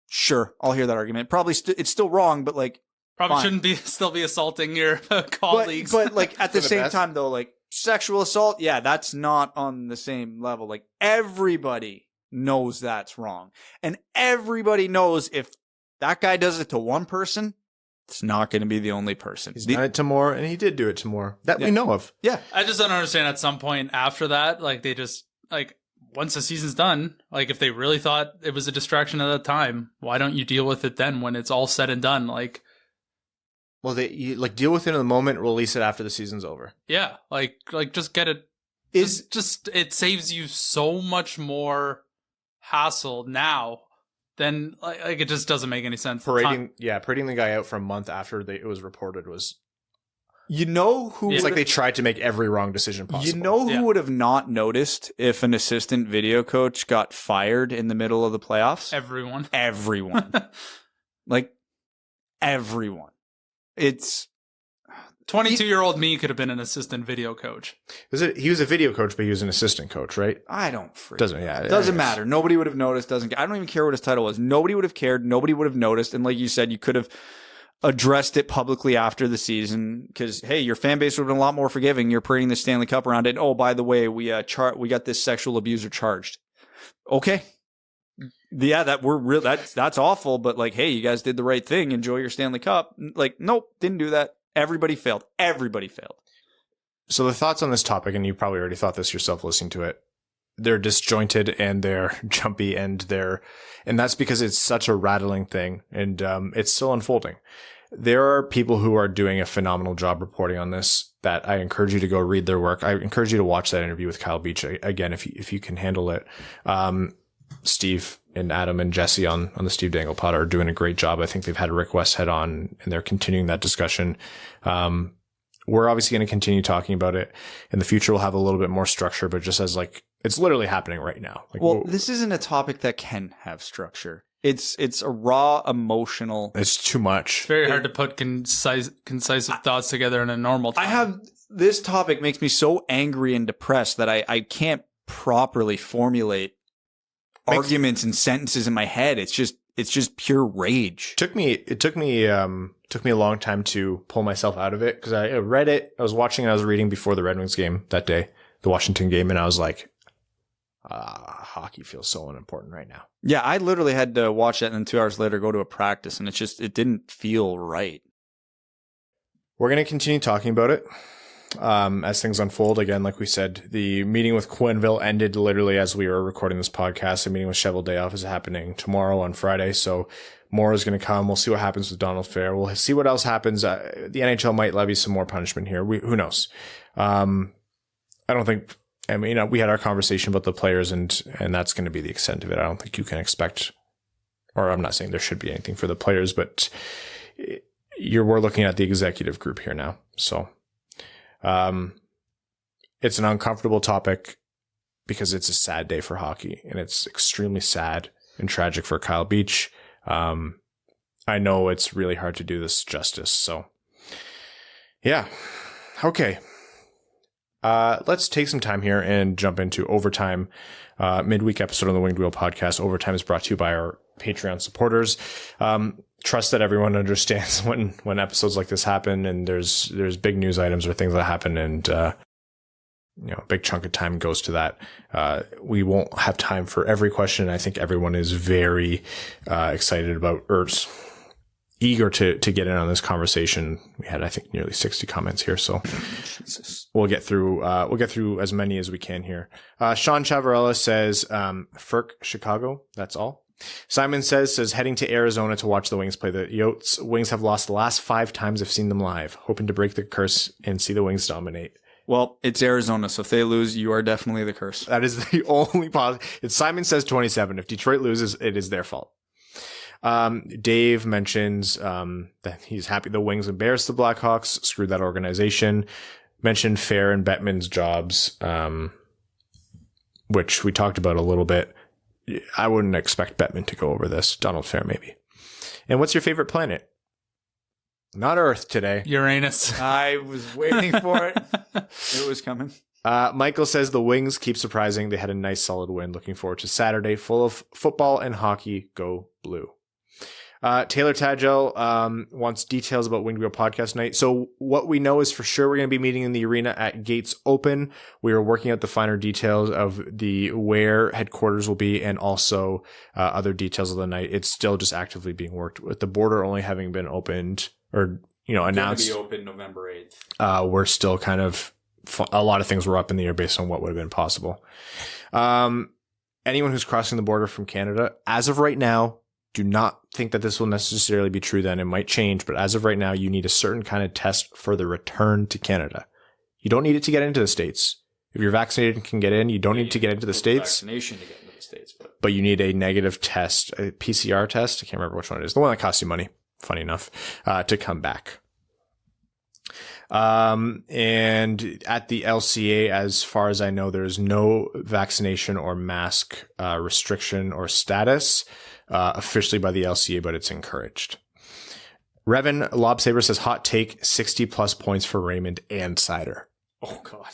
[SPEAKER 4] sure, I'll hear that argument. Probably it's still wrong, but like,
[SPEAKER 3] probably shouldn't still be assaulting your colleagues.
[SPEAKER 4] But like at the same time, though, like sexual assault, yeah, that's not on the same level. Like, everybody knows that's wrong, and everybody knows if that guy does it to one person, it's not going to be the only person.
[SPEAKER 2] He's done it to more, and he did do it to more that we know of.
[SPEAKER 4] Yeah.
[SPEAKER 3] I just don't understand at some point after that, like, they just, like, once the season's done, like, if they really thought it was a distraction at that time, why don't you deal with it then when it's all said and done? Like,
[SPEAKER 2] well, you deal with it in the moment, release it after the season's over.
[SPEAKER 3] Yeah. Like just get it It saves you so much more hassle now than like it just doesn't make any sense.
[SPEAKER 2] Parading the guy out for a month after it was reported was.
[SPEAKER 4] You know who?
[SPEAKER 2] It's like they tried to make every wrong decision possible.
[SPEAKER 4] You know who would have not noticed if an assistant video coach got fired in the middle of the playoffs?
[SPEAKER 3] Everyone.
[SPEAKER 4] Like everyone. It's
[SPEAKER 3] 22-year-old me could have been an assistant video coach.
[SPEAKER 2] He was a video coach, but he was an assistant coach, right?
[SPEAKER 4] I don't
[SPEAKER 2] Doesn't
[SPEAKER 4] matter. Nobody would have noticed. I don't even care what his title was. Nobody would have cared. Nobody would have noticed. And like you said, you could have addressed it publicly after the season because, hey, your fan base would have been a lot more forgiving. You're parading the Stanley Cup around it. Oh, by the way, we got this sexual abuser charged. Okay. Yeah, that's awful, but like, hey, you guys did the right thing. Enjoy your Stanley Cup. Like, nope, didn't do that. Everybody failed.
[SPEAKER 2] So the thoughts on this topic, and you probably already thought this yourself listening to it, they're disjointed and they're jumpy and that's because it's such a rattling thing and it's still unfolding. There are people who are doing a phenomenal job reporting on this that I encourage you to go read their work. I encourage you to watch that interview with Kyle Beach again, if you can handle it. Steve and Adam and Jesse on the Steve Dangle pod are doing a great job. I think they've had Rick Westhead on and they're continuing that discussion. We're obviously going to continue talking about it in the future. We'll have a little bit more structure, but just as like, it's literally happening right now. Like,
[SPEAKER 4] well, this isn't a topic that can have structure. It's a raw emotional.
[SPEAKER 2] It's too much.
[SPEAKER 3] It's very hard to put concise thoughts together in a normal time.
[SPEAKER 4] This topic makes me so angry and depressed that I can't properly formulate arguments and sentences in my head. It's just pure rage.
[SPEAKER 2] It took me a long time to pull myself out of it because I read it. I was watching and I was reading before the Red Wings game that day, the Washington game, and I was like, hockey feels so unimportant right now.
[SPEAKER 4] Yeah, I literally had to watch that and then 2 hours later go to a practice, and it didn't feel right.
[SPEAKER 2] We're going to continue talking about it as things unfold. Again, like we said, the meeting with Quenneville ended literally as we were recording this podcast. The meeting with Cheveldayoff is happening tomorrow on Friday, so more is going to come. We'll see what happens with Donald Fair. We'll see what else happens. The NHL might levy some more punishment here. Who knows? I don't think. I mean, we had our conversation about the players, and that's going to be the extent of it. I don't think you can expect, or I'm not saying there should be anything for the players, but we're looking at the executive group here now. So, it's an uncomfortable topic because it's a sad day for hockey, and it's extremely sad and tragic for Kyle Beach. I know it's really hard to do this justice. So, yeah. Okay. Let's take some time here and jump into Overtime, midweek episode of the Winged Wheel podcast. Overtime is brought to you by our Patreon supporters. Trust that everyone understands when episodes like this happen and there's big news items or things that happen, and a big chunk of time goes to that. We won't have time for every question. I think everyone is very excited about eager to get in on this conversation. We had, I think, nearly 60 comments here, so we'll get through as many as we can here. Sean Chavarella says, FERC Chicago, that's all. Simon says heading to Arizona to watch the Wings play the Yotes. Wings have lost the last 5 times I've seen them live, hoping to break the curse and see the Wings dominate.
[SPEAKER 4] Well, it's Arizona, so if they lose, you are definitely the curse.
[SPEAKER 2] That is the only positive. It's Simon says 27. If Detroit loses, it is their fault. Dave mentions that he's happy the Wings embarrassed the Blackhawks, screwed that organization. Mentioned Fair and Bettman's jobs, which we talked about a little bit. I wouldn't expect Bettman to go over this. Donald Fair, maybe. And what's your favorite planet? Not Earth today.
[SPEAKER 3] Uranus.
[SPEAKER 4] I was waiting for it. It was coming.
[SPEAKER 2] Michael says the Wings keep surprising. They had a nice solid win. Looking forward to Saturday full of football and hockey. Go Blue. Taylor Tadgell wants details about Winged Wheel podcast night. So what we know is for sure we're going to be meeting in the arena at Gates Open. We are working out the finer details of where headquarters will be and also other details of the night. It's still just actively being worked with the border only having been opened or announced.
[SPEAKER 4] Going to be open November 8th.
[SPEAKER 2] We're still kind of a lot of things were up in the air based on what would have been possible. Anyone who's crossing the border from Canada, as of right now, do not think that this will necessarily be true then. It might change, but as of right now, you need a certain kind of test for the return to Canada. You don't need it to get into the States. If you're vaccinated and can get in, you don't need to get into the States.
[SPEAKER 4] Vaccination to get into the States,
[SPEAKER 2] but you need a negative test, a PCR test. I can't remember which one it is. The one that costs you money, funny enough, to come back. And at the LCA, as far as I know, there is no vaccination or mask restriction or status officially by the LCA, but it's encouraged. Revan Lobsaber says, hot take, 60 plus points for Raymond and Seider.
[SPEAKER 4] Oh, God.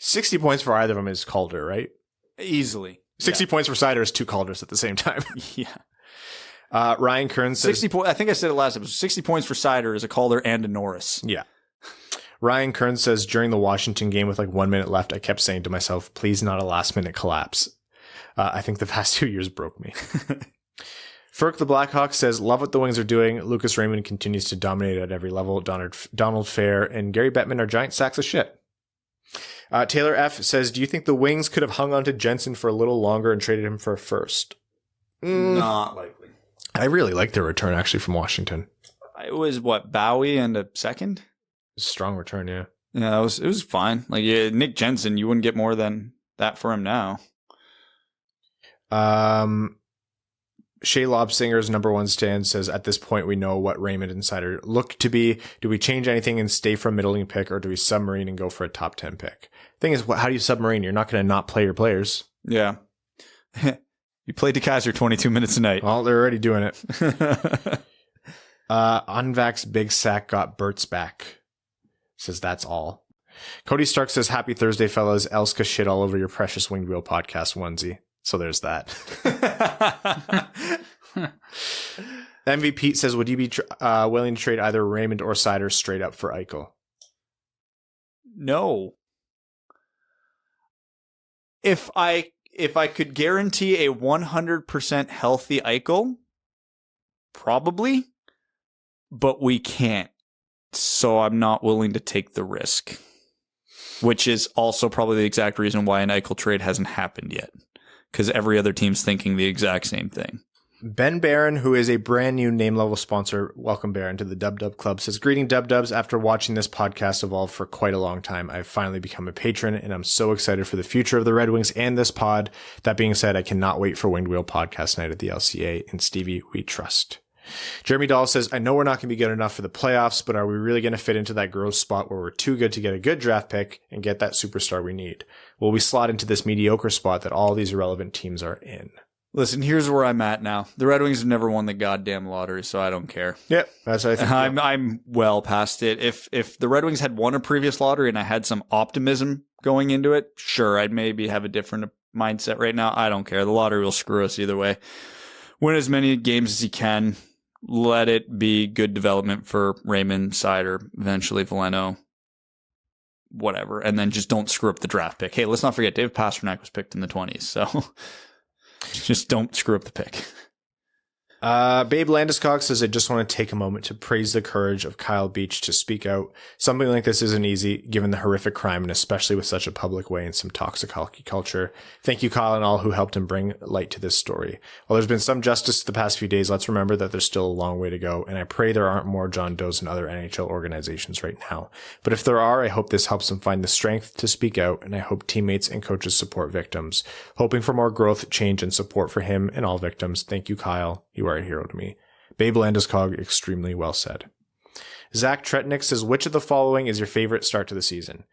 [SPEAKER 2] 60 points for either of them is Calder, right?
[SPEAKER 4] Easily.
[SPEAKER 2] 60 points for Seider is 2 Calders at the same time.
[SPEAKER 4] Yeah.
[SPEAKER 2] Ryan Kern says,
[SPEAKER 4] 60 I think I said it last episode. 60 points for Seider is a Calder and a Norris.
[SPEAKER 2] Yeah. Ryan Kern says, during the Washington game with like 1 minute left, I kept saying to myself, please not a last minute collapse. I think the past 2 years broke me. Ferk the Blackhawks says, love what the Wings are doing. Lucas Raymond continues to dominate at every level. Donald Fair and Gary Bettman are giant sacks of shit. Taylor F says, do you think the Wings could have hung on to Jensen for a little longer and traded him for a first?
[SPEAKER 4] Not likely.
[SPEAKER 2] I really like their return actually from Washington.
[SPEAKER 4] It was Bowie and a second?
[SPEAKER 2] Strong return, yeah.
[SPEAKER 4] Yeah, it was fine. Like Nick Jensen, you wouldn't get more than that for him now.
[SPEAKER 2] Shea Lobsinger's number one stand says, at this point, we know what Raymond and Seider look to be. Do we change anything and stay for a middling pick, or do we submarine and go for a top 10 pick? Thing is, how do you submarine? You're not going to not play your players.
[SPEAKER 4] Yeah. You play DeKeyser 22 minutes a night.
[SPEAKER 2] Well, they're already doing it. Unvaxxed Big Sack got Bert's back. Says that's all. Cody Stark says, happy Thursday, fellas. Elska shit all over your precious Winged Wheel podcast onesie. So there's that. MVP says, would you be willing to trade either Raymond or Seider straight up for Eichel?
[SPEAKER 4] No. If I could guarantee a 100% healthy Eichel, probably, but we can't. So I'm not willing to take the risk, which is also probably the exact reason why an Eichel trade hasn't happened yet. Because every other team's thinking the exact same thing.
[SPEAKER 2] Ben Barron, who is a brand new name level sponsor, welcome Barron to the Dub Dub Club, says, greeting Dub Dubs. After watching this podcast evolve for quite a long time, I've finally become a patron, and I'm so excited for the future of the Red Wings and this pod. That being said, I cannot wait for Winged Wheel podcast night at the LCA, and Stevie, we trust. Jeremy Dahl says, I know we're not going to be good enough for the playoffs, but are we really going to fit into that gross spot where we're too good to get a good draft pick and get that superstar we need? Will we slot into this mediocre spot that all these irrelevant teams are in?
[SPEAKER 4] Listen, here's where I'm at now. The Red Wings have never won the goddamn lottery, so I don't care.
[SPEAKER 2] Yep, that's what I think.
[SPEAKER 4] I'm well past it. If the Red Wings had won a previous lottery and I had some optimism going into it, sure, I'd maybe have a different mindset right now. I don't care. The lottery will screw us either way. Win as many games as you can. Let it be good development for Raymond, Seider, eventually Veleno, whatever. And then just don't screw up the draft pick. Hey, let's not forget Dave Pasternak was picked in the 20s, so just don't screw up the pick.
[SPEAKER 2] Babe Landeskog says, I just want to take a moment to praise the courage of Kyle Beach to speak out. Something like this isn't easy, given the horrific crime, and especially with such a public way and some toxic hockey culture. Thank you, Kyle, and all who helped him bring light to this story. While there's been some justice the past few days, let's remember that there's still a long way to go, and I pray there aren't more John Does in other NHL organizations right now. But if there are, I hope this helps them find the strength to speak out, and I hope teammates and coaches support victims. Hoping for more growth, change, and support for him and all victims. Thank you, Kyle. You are a hero to me. Babe Landeskog, extremely well said. Zach Tretnick says, which of the following is your favorite start to the season?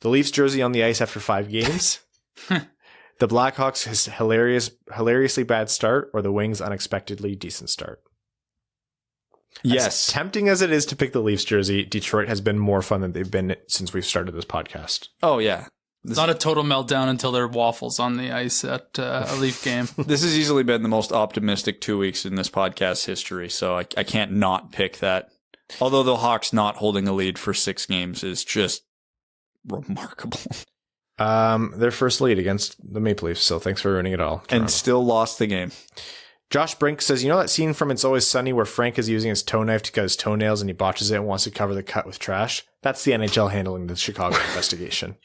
[SPEAKER 2] The Leafs jersey on the ice after 5 games? The Blackhawks' his hilariously bad start, or the Wings' unexpectedly decent start?
[SPEAKER 4] Yes.
[SPEAKER 2] As tempting as it is to pick the Leafs jersey, Detroit has been more fun than they've been since we've started this podcast.
[SPEAKER 4] Oh, yeah.
[SPEAKER 3] It's not a total meltdown until there are waffles on the ice at a Leaf game.
[SPEAKER 4] This has easily been the most optimistic 2 weeks in this podcast history, so I can't not pick that. Although the Hawks not holding a lead for 6 games is just remarkable.
[SPEAKER 2] Their first lead against the Maple Leafs, so thanks for ruining it all, Toronto.
[SPEAKER 4] And still lost the game.
[SPEAKER 2] Josh Brink says, you know that scene from It's Always Sunny where Frank is using his toe knife to cut his toenails and he botches it and wants to cover the cut with trash? That's the NHL handling the Chicago investigation.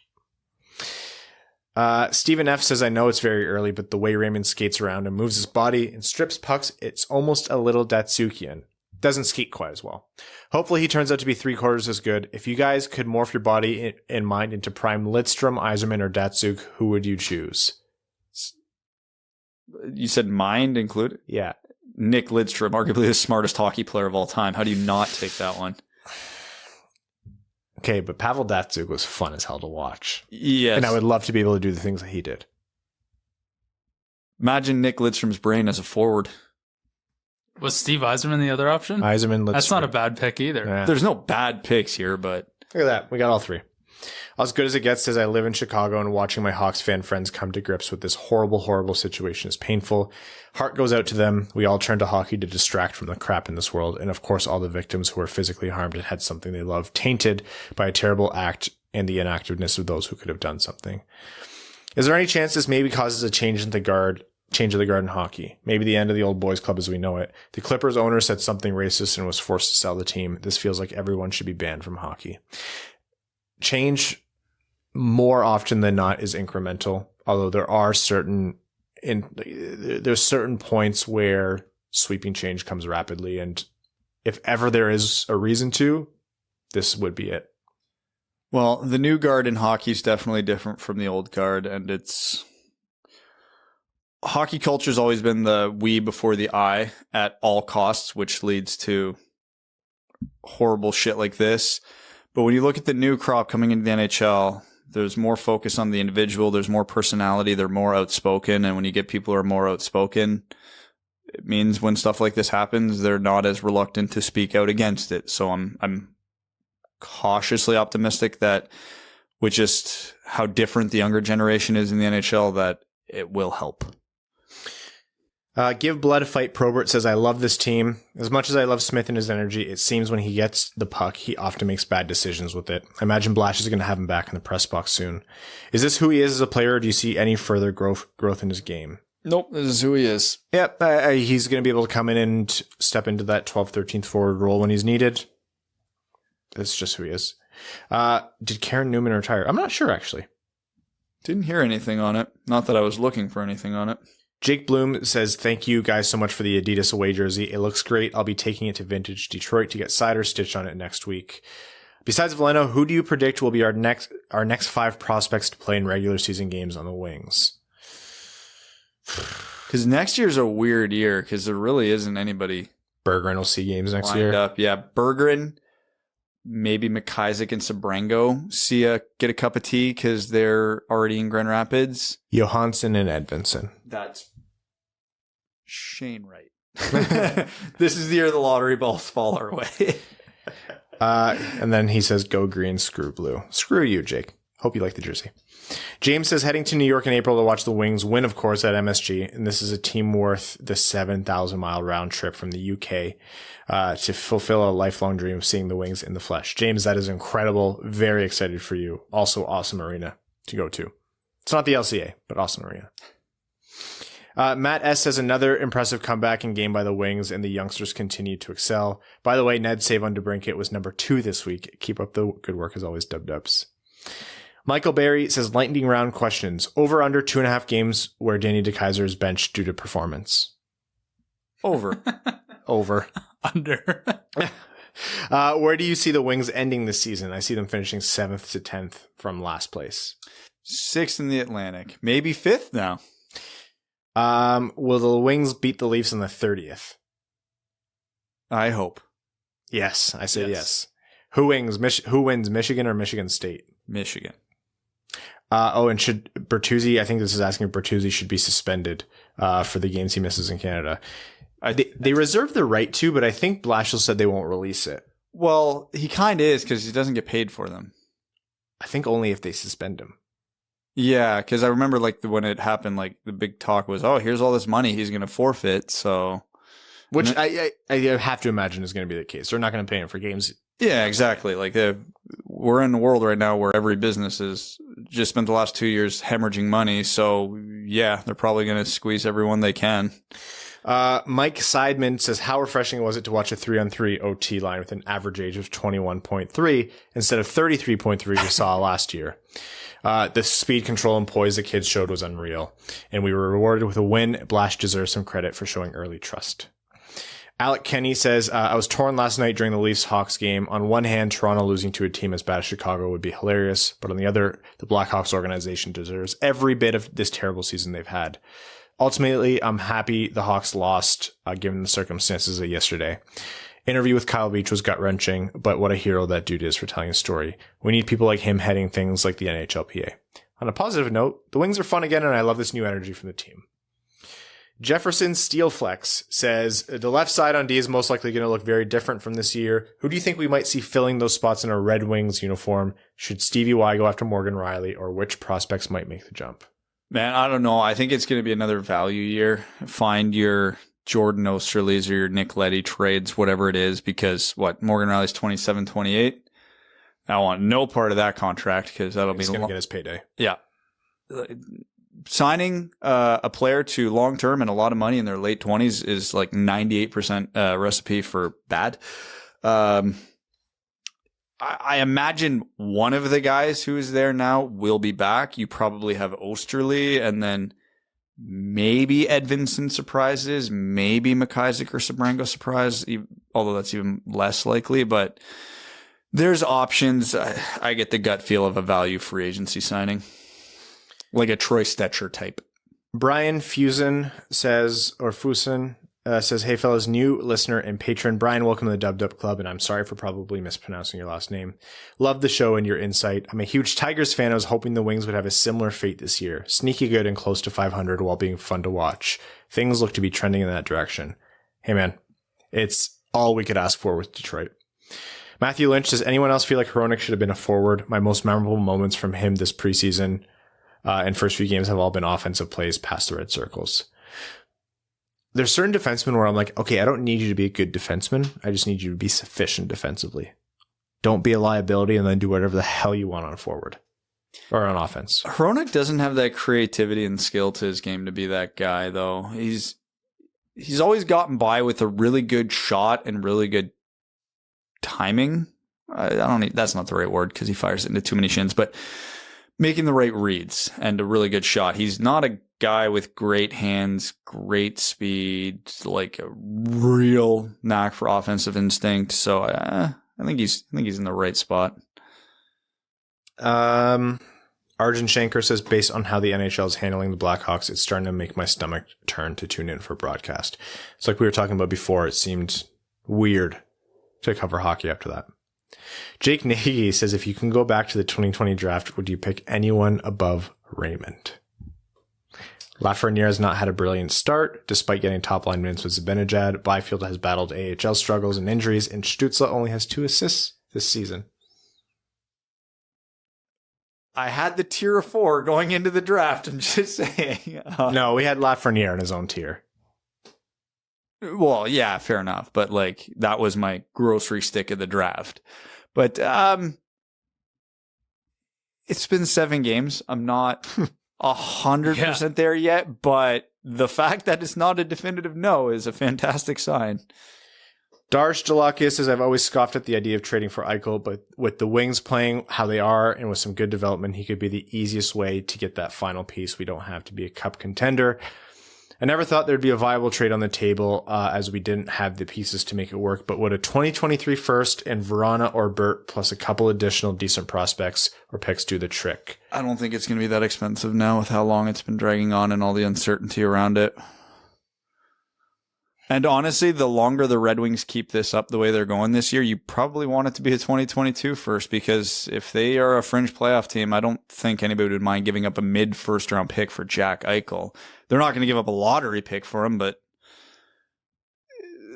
[SPEAKER 2] Stephen F says, I know it's very early, but the way Raymond skates around and moves his body and strips pucks, it's almost a little Datsukian. doesn't skate quite as well. Hopefully he turns out to be 3/4 as good. If you guys could morph your body and mind into prime Lidstrom, Yzerman, or Datsuk, who would you choose?
[SPEAKER 4] You said mind included?
[SPEAKER 2] Yeah.
[SPEAKER 4] Nick Lidstrom, arguably the smartest hockey player of all time. How do you not take that one?
[SPEAKER 2] Okay, but Pavel Datsuk was fun as hell to watch.
[SPEAKER 4] Yes.
[SPEAKER 2] And I would love to be able to do the things that he did.
[SPEAKER 4] Imagine Nick Lidstrom's brain as a forward.
[SPEAKER 3] Was Steve Yzerman the other option?
[SPEAKER 2] Yzerman,
[SPEAKER 3] That's not a bad pick either.
[SPEAKER 2] Yeah.
[SPEAKER 4] There's no bad picks here, but...
[SPEAKER 2] Look at that. We got all three. As good as it gets says I live in Chicago and watching my Hawks fan friends come to grips with this horrible, horrible situation is painful. Heart goes out to them. We all turn to hockey to distract from the crap in this world. And of course, all the victims who were physically harmed and had something they love tainted by a terrible act and the inactiveness of those who could have done something. Is there any chance this maybe causes a change of the guard in hockey? Maybe the end of the old boys club as we know it. The Clippers owner said something racist and was forced to sell the team. This feels like everyone should be banned from hockey. Change more often than not is incremental, although there are there's certain points where sweeping change comes rapidly, and if ever there is a reason to, this would be it.
[SPEAKER 4] Well, the new guard in hockey is definitely different from the old guard, and it's... Hockey culture's always been the we before the I at all costs, which leads to horrible shit like this. But when you look at the new crop coming into the NHL, there's more focus on the individual. There's more personality. They're more outspoken. And when you get people who are more outspoken, it means when stuff like this happens, they're not as reluctant to speak out against it. So I'm cautiously optimistic that with just how different the younger generation is in the NHL, that it will help.
[SPEAKER 2] Give Blood a Fight Probert says, I love this team. As much as I love Smith and his energy, it seems when he gets the puck, he often makes bad decisions with it. I imagine Blash is going to have him back in the press box soon. Is this who he is as a player, or do you see any further growth in his game?
[SPEAKER 4] Nope, this is who he is.
[SPEAKER 2] Yep, he's going to be able to come in and step into that 12th, 13th forward role when he's needed. That's just who he is. Did Karen Newman retire? I'm not sure, actually.
[SPEAKER 4] Didn't hear anything on it. Not that I was looking for anything on it.
[SPEAKER 2] Jake Bloom says, thank you guys so much for the Adidas away jersey. It looks great. I'll be taking it to Vintage Detroit to get Seider stitched on it next week. Besides Veleno, who do you predict will be our next 5 prospects to play in regular season games on the wings?
[SPEAKER 4] Because next year's a weird year because there really isn't anybody.
[SPEAKER 2] Bergeron will see games next year.
[SPEAKER 4] Up. Yeah, Bergeron, maybe McIsaac and Sabrango get a cup of tea because they're already in Grand Rapids.
[SPEAKER 2] Johansson and Edvinsson.
[SPEAKER 4] That's Shane Wright. This is the year the lottery balls fall our way.
[SPEAKER 2] And then he says, go green, screw blue. Screw you, Jake. Hope you like the jersey. James says, heading to New York in April to watch the Wings win, of course, at MSG. And this is a team worth the 7,000-mile round trip from the UK to fulfill a lifelong dream of seeing the Wings in the flesh. James, that is incredible. Very excited for you. Also, awesome arena to go to. It's not the LCA, but awesome arena. Matt S. says another impressive comeback in game by the Wings, and the youngsters continue to excel. By the way, Ned's save on DeBrincat was number 2 this week. Keep up the good work as always, dub-dubs. Michael Barry says lightning round questions. Over under 2.5 games where Danny DeKeyser is benched due to performance.
[SPEAKER 4] Over.
[SPEAKER 3] Under.
[SPEAKER 2] Where do you see the Wings ending this season? I see them finishing 7th to 10th from last place.
[SPEAKER 4] 6th in the Atlantic. Maybe 5th now.
[SPEAKER 2] Will the Wings beat the Leafs on the 30th?
[SPEAKER 4] I hope.
[SPEAKER 2] Yes, I say yes. Who wins, Michigan or Michigan State?
[SPEAKER 4] Michigan.
[SPEAKER 2] And should Bertuzzi, I think this is asking if Bertuzzi should be suspended for the games he misses in Canada. They reserve the right to, but I think Blashill said they won't release it.
[SPEAKER 4] Well, he kind of is because he doesn't get paid for them.
[SPEAKER 2] I think only if they suspend him.
[SPEAKER 4] Yeah, because I remember when it happened, the big talk was, oh, here's all this money he's going to forfeit. So,
[SPEAKER 2] which I have to imagine is going to be the case. They're not going to pay him for games.
[SPEAKER 4] Yeah, exactly. We're in a world right now where every business has just spent the last 2 years hemorrhaging money. So, yeah, they're probably going to squeeze everyone they can.
[SPEAKER 2] Mike Seidman says, how refreshing was it to watch a 3-on-3 OT line with an average age of 21.3 instead of 33.3 we saw last year? The speed, control, and poise the kids showed was unreal, and we were rewarded with a win. Blash deserves some credit for showing early trust. Alec Kenny says, I was torn last night during the Leafs-Hawks game. On one hand, Toronto losing to a team as bad as Chicago would be hilarious. But on the other, the Blackhawks organization deserves every bit of this terrible season they've had. Ultimately, I'm happy the Hawks lost, given the circumstances of yesterday. Interview with Kyle Beach was gut-wrenching, but what a hero that dude is for telling a story. We need people like him heading things like the NHLPA. On a positive note, the Wings are fun again, and I love this new energy from the team. Jefferson Steelflex says, the left side on D is most likely going to look very different from this year. Who do you think we might see filling those spots in a Red Wings uniform? Should Stevie Y go after Morgan Riley, or which prospects might make the jump?
[SPEAKER 4] Man, I don't know. I think it's going to be another value year. Find your Jordan Osterleys or your Nick Leddy trades, whatever it is, because Morgan Riley's 27, 28. I want no part of that contract because that'll be
[SPEAKER 2] going to get his payday.
[SPEAKER 4] Yeah. Signing a player to long term and a lot of money in their late 20s is like 98% recipe for bad. I imagine one of the guys who is there now will be back. You probably have Osterley, and then maybe Edvinsson surprises, maybe McIsaac or Sabrango surprise, although that's even less likely. But there's options. I get the gut feel of a value free agency signing. Like a Troy Stetcher type.
[SPEAKER 2] Brian Fusen says, hey fellas, new listener and patron. Brian, welcome to the Dub Dub Club, and I'm sorry for probably mispronouncing your last name. Love the show and your insight. I'm a huge Tigers fan. I was hoping the Wings would have a similar fate this year. Sneaky good and close to 500 while being fun to watch. Things look to be trending in that direction. Hey man, it's all we could ask for with Detroit. Matthew Lynch says, anyone else feel like Hronek should have been a forward? My most memorable moments from him this preseason and first few games have all been offensive plays past the red circles. There's certain defensemen where I'm like, okay, I don't need you to be a good defenseman. I just need you to be sufficient defensively. Don't be a liability and then do whatever the hell you want on forward or on offense.
[SPEAKER 4] Hronek doesn't have that creativity and skill to his game to be that guy, though. He's always gotten by with a really good shot and really good timing. That's not the right word because he fires it into too many shins, but making the right reads and a really good shot. He's not a guy with great hands, great speed, like a real knack for offensive instinct. So I think he's in the right spot.
[SPEAKER 2] Arjun Shanker says, based on how the NHL is handling the Blackhawks, it's starting to make my stomach turn to tune in for broadcast. It's like we were talking about before. It seemed weird to cover hockey after that. Jake Nagy says, if you can go back to the 2020 draft, would you pick anyone above Raymond? Lafreniere has not had a brilliant start, despite getting top-line minutes with Zibanejad. Byfield has battled AHL struggles and injuries, and Stützle only has 2 assists this season.
[SPEAKER 4] I had the tier of 4 going into the draft. I'm just saying.
[SPEAKER 2] No, we had Lafreniere in his own tier.
[SPEAKER 4] Well, yeah, fair enough. But like that was my grocery stick of the draft. But it's been 7 games. I'm not 100% there yet. But the fact that it's not a definitive no is a fantastic sign.
[SPEAKER 2] Darsh Jalakis says, I've always scoffed at the idea of trading for Eichel, but with the Wings playing how they are and with some good development, he could be the easiest way to get that final piece. We don't have to be a cup contender. I never thought there'd be a viable trade on the table as we didn't have the pieces to make it work, but would a 2023 first and Verana or Burt plus a couple additional decent prospects or picks do the trick?
[SPEAKER 4] I don't think it's going to be that expensive now with how long it's been dragging on and all the uncertainty around it. And honestly, the longer the Red Wings keep this up the way they're going this year, you probably want it to be a 2022 first, because if they are a fringe playoff team, I don't think anybody would mind giving up a mid-first round pick for Jack Eichel. They're not going to give up a lottery pick for him, but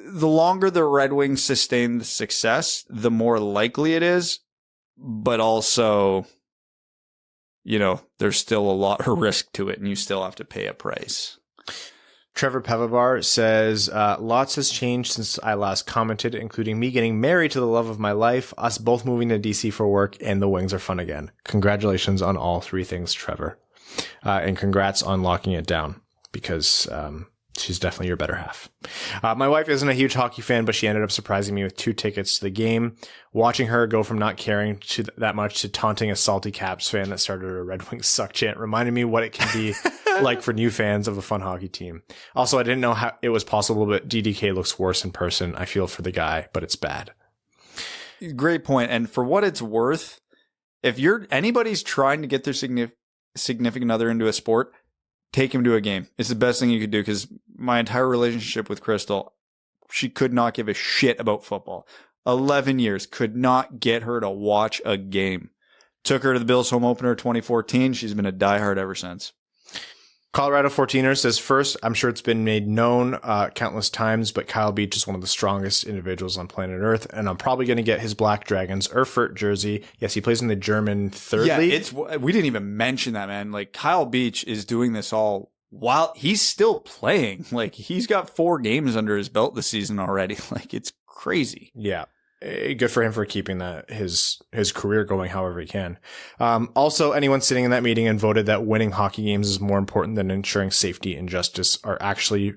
[SPEAKER 4] the longer the Red Wings sustain the success, the more likely it is. But also, you know, there's still a lot of risk to it, and you still have to pay a price.
[SPEAKER 2] Trevor Pevavar says, lots has changed since I last commented, including me getting married to the love of my life, us both moving to DC for work, and the Wings are fun again. Congratulations on all 3 things, Trevor. And congrats on locking it down, because she's definitely your better half. My wife isn't a huge hockey fan, but she ended up surprising me with 2 tickets to the game. Watching her go from not caring that much to taunting a salty Caps fan that started a Red Wings suck chant reminded me what it can be like for new fans of a fun hockey team. Also, I didn't know how it was possible, but DDK looks worse in person. I feel for the guy, but it's bad.
[SPEAKER 4] Great point. And for what it's worth, if anybody's trying to get their significant other into a sport, take him to a game. It's the best thing you could do, because my entire relationship with Crystal, she could not give a shit about football. 11 years, could not get her to watch a game. Took her to the Bills home opener 2014. She's been a diehard ever since.
[SPEAKER 2] Colorado 14er says, first, I'm sure it's been made known countless times, but Kyle Beach is one of the strongest individuals on planet Earth, and I'm probably going to get his Black Dragons Erfurt jersey. Yes, he plays in the German third league.
[SPEAKER 4] We didn't even mention that, man. Like, Kyle Beach is doing this all while he's still playing. Like, he's got 4 games under his belt this season already. Like, it's crazy.
[SPEAKER 2] Yeah. Good for him for keeping his career going however he can. Also, anyone sitting in that meeting and voted that winning hockey games is more important than ensuring safety and justice are actually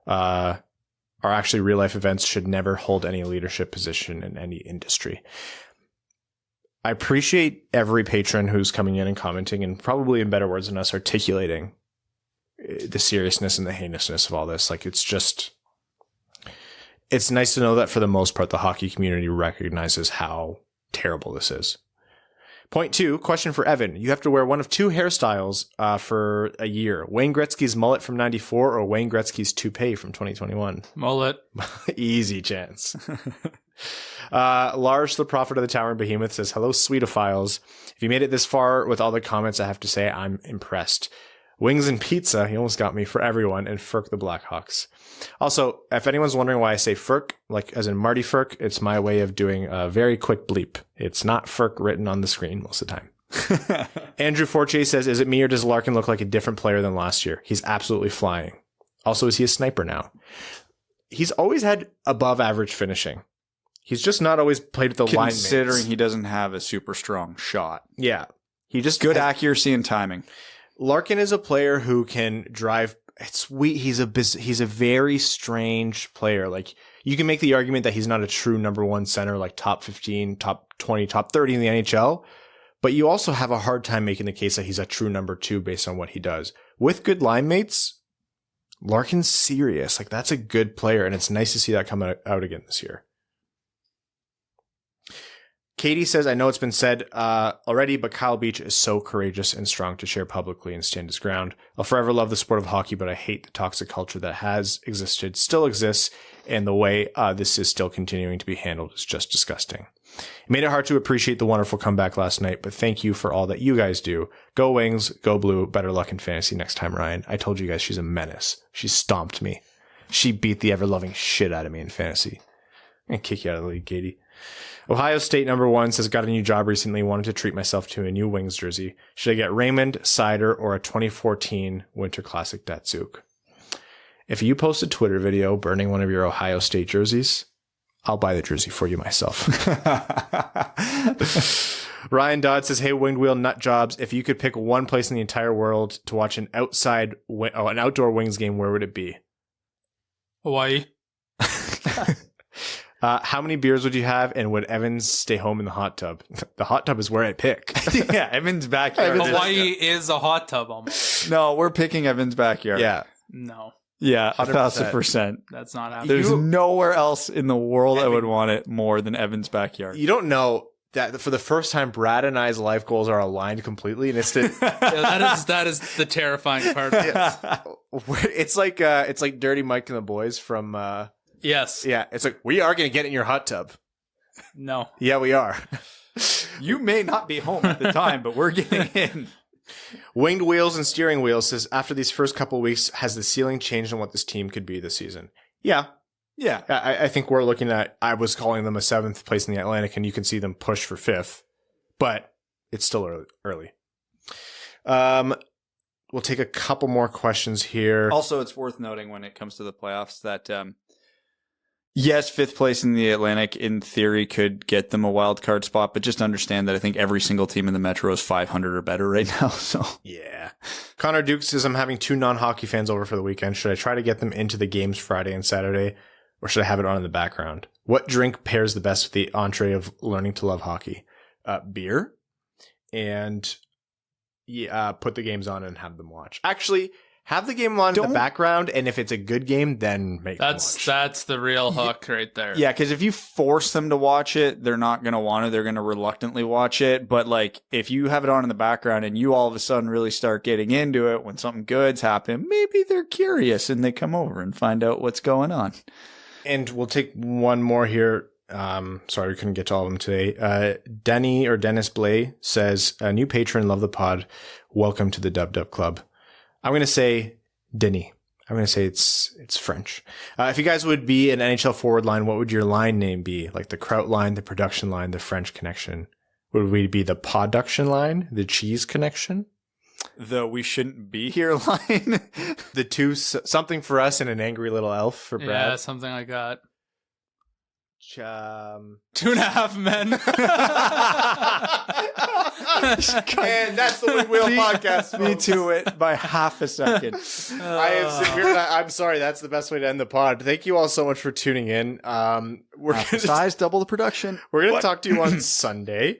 [SPEAKER 2] real life events should never hold any leadership position in any industry. I appreciate every patron who's coming in and commenting, and probably in better words than us articulating the seriousness and the heinousness of all this. Like, it's nice to know that for the most part, the hockey community recognizes how terrible this is. Point 2, question for Evan. You have to wear one of 2 hairstyles for a year. Wayne Gretzky's mullet from 94 or Wayne Gretzky's toupee from 2021?
[SPEAKER 3] Mullet.
[SPEAKER 2] Easy chance. Lars, the prophet of the Tavern Behemoth, says, hello, sweetophiles. If you made it this far with all the comments, I have to say I'm impressed. Wings and pizza, he almost got me, for everyone, and Ferk the Blackhawks. Also, if anyone's wondering why I say Ferk, like as in Marty Ferk, it's my way of doing a very quick bleep. It's not Ferk written on the screen most of the time. Andrew Fortier says, is it me or does Larkin look like a different player than last year? He's absolutely flying. Also, is he a sniper now? He's always had above average finishing. He's just not always played with the line mates.
[SPEAKER 4] Considering he doesn't have a super strong shot.
[SPEAKER 2] Yeah. He just
[SPEAKER 4] good accuracy and timing.
[SPEAKER 2] Larkin is a player who can drive. It's sweet. He's a very strange player. Like, you can make the argument that he's not a true number 1 center, like top 15, top 20, top 30 in the NHL. But you also have a hard time making the case that he's a true number 2 based on what he does. With good line mates, Larkin's serious. Like, that's a good player, and it's nice to see that come out again this year. Katie says, I know it's been said already, but Kyle Beach is so courageous and strong to share publicly and stand his ground. I'll forever love the sport of hockey, but I hate the toxic culture that has existed, still exists, and the way this is still continuing to be handled is just disgusting. It made it hard to appreciate the wonderful comeback last night, but thank you for all that you guys do. Go Wings, go Blue, better luck in fantasy next time, Ryan. I told you guys she's a menace. She stomped me. She beat the ever-loving shit out of me in fantasy. I'm going to kick you out of the league, Katie. Ohio State number 1 says, got a new job recently, wanted to treat myself to a new Wings jersey. Should I get Raymond, Seider, or a 2014 Winter Classic Datsuk? If you post a Twitter video burning one of your Ohio State jerseys, I'll buy the jersey for you myself. Ryan Dodd says, hey, Winged Wheel nut jobs. If you could pick one place in the entire world to watch an outdoor Wings game, where would it be?
[SPEAKER 3] Hawaii.
[SPEAKER 2] How many beers would you have, and would Evans stay home in the hot tub? The hot tub is where I pick.
[SPEAKER 4] Yeah, Evans' backyard.
[SPEAKER 3] Hawaii is a hot tub almost.
[SPEAKER 4] No, we're picking Evans' backyard.
[SPEAKER 2] Yeah.
[SPEAKER 3] No.
[SPEAKER 4] Yeah,
[SPEAKER 2] 100%.
[SPEAKER 4] 1,000%.
[SPEAKER 3] That's not happening.
[SPEAKER 4] There's nowhere else in the world I would want it more than Evans' backyard.
[SPEAKER 2] You don't know that for the first time, Brad and I's life goals are aligned completely, and it's to
[SPEAKER 3] that is the terrifying part.
[SPEAKER 2] It's like Dirty Mike and the boys from.
[SPEAKER 3] Yes.
[SPEAKER 2] Yeah, it's like, we are going to get in your hot tub.
[SPEAKER 3] No.
[SPEAKER 2] Yeah, we are.
[SPEAKER 4] You may not be home at the time, but we're getting in.
[SPEAKER 2] Winged Wheels and Steering Wheels says, after these first couple of weeks, has the ceiling changed on what this team could be this season? Yeah. Yeah. I think we're looking at, I was calling them a 7th place in the Atlantic, and you can see them push for 5th, but it's still early. We'll take a couple more questions here.
[SPEAKER 4] Also, it's worth noting when it comes to the playoffs that, yes, 5th place in the Atlantic, in theory, could get them a wild card spot, but just understand that I think every single team in the Metro is 500 or better right now. So
[SPEAKER 2] yeah. Connor Duke says, I'm having 2 non-hockey fans over for the weekend. Should I try to get them into the games Friday and Saturday, or should I have it on in the background? What drink pairs the best with the entree of learning to love hockey? Beer. And put the games on and have them watch. Actually, have the game on in the background, and if it's a good game, then make them watch.
[SPEAKER 3] That's the real hook right there.
[SPEAKER 4] Yeah, because if you force them to watch it, they're not going to want to. They're going to reluctantly watch it. But like, if you have it on in the background and you all of a sudden really start getting into it when something good's happening, maybe they're curious and they come over and find out what's going on.
[SPEAKER 2] And we'll take one more here. Sorry, we couldn't get to all of them today. Dennis Blay says, a new patron, love the pod. Welcome to the Dub Dub Club. I'm going to say Denny. I'm going to say it's French. If you guys would be an NHL forward line, what would your line name be? Like the Kraut line, the production line, the French connection. Would we be the production line, the cheese connection?
[SPEAKER 4] The we shouldn't be here line?
[SPEAKER 2] The two, something for us and an angry little elf for Brad.
[SPEAKER 3] Yeah, something like that.
[SPEAKER 4] 2.5 men.
[SPEAKER 2] And that's the Wing Wheel podcast.
[SPEAKER 4] Me to it by half a second.
[SPEAKER 2] I'm sorry. That's the best way to end the pod. Thank you all so much for tuning in. We're
[SPEAKER 4] half the size, double the production.
[SPEAKER 2] We're going to talk to you on Sunday.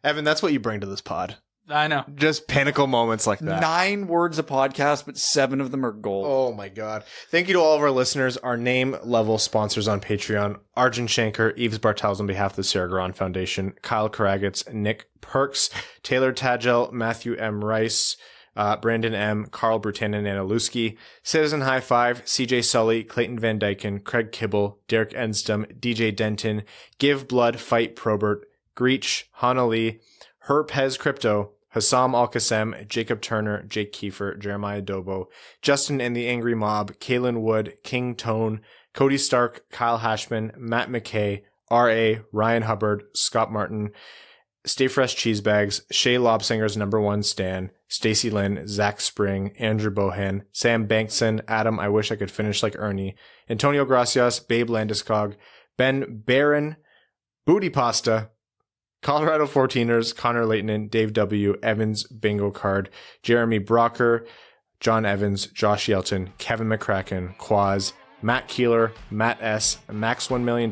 [SPEAKER 2] Evan, that's what you bring to this pod.
[SPEAKER 3] I know.
[SPEAKER 2] Just pinnacle moments like that.
[SPEAKER 4] 9 words a podcast, but 7 of them are gold.
[SPEAKER 2] Oh my God. Thank you to all of our listeners, our name level sponsors on Patreon, Arjun Shankar, Yves Bartels on behalf of the Sarah Garon Foundation, Kyle Karagitz, Nick Perks, Taylor Tagel, Matthew M. Rice, Brandon M., Carl Brutanen Analuski, Citizen High Five, CJ Sully, Clayton Van Dyken, Craig Kibble, Derek Enstom, DJ Denton, Give Blood, Fight Probert, Greach, Hana Lee, Herpez Crypto, Hassam Al-Qassem, Jacob Turner, Jake Kiefer, Jeremiah Dobo, Justin and the Angry Mob, Kalen Wood, King Tone, Cody Stark, Kyle Hashman, Matt McKay, R.A., Ryan Hubbard, Scott Martin, Stay Fresh Cheesebags, Shay Lobsinger's #1 Stan, Stacy Lynn, Zach Spring, Andrew Bohan, Sam Bankson, Adam I Wish I Could Finish Like Ernie, Antonio Gracias, Babe Landeskog, Ben Barron, Booty Pasta, Colorado 14ers, Connor Leighton, Dave W., Evans Bingo Card, Jeremy Brocker, John Evans, Josh Yelton, Kevin McCracken, Quaz, Matt Keeler, Matt S., Max $1 Million,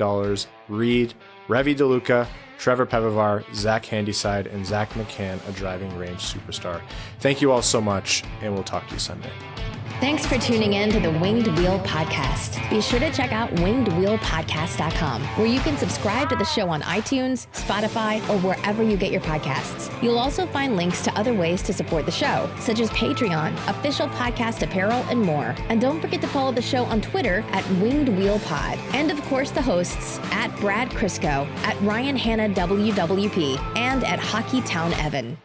[SPEAKER 2] Reed, Revi DeLuca, Trevor Pevivar, Zach Handyside, and Zach McCann, a driving range superstar. Thank you all so much, and we'll talk to you Sunday.
[SPEAKER 1] Thanks for tuning in to the Winged Wheel Podcast. Be sure to check out wingedwheelpodcast.com, where you can subscribe to the show on iTunes, Spotify, or wherever you get your podcasts. You'll also find links to other ways to support the show, such as Patreon, official podcast apparel, and more. And don't forget to follow the show on Twitter at Winged Wheel Pod. And of course, the hosts at Brad Crisco, at Ryan Hanna WWP, and at Hockey Town Evan.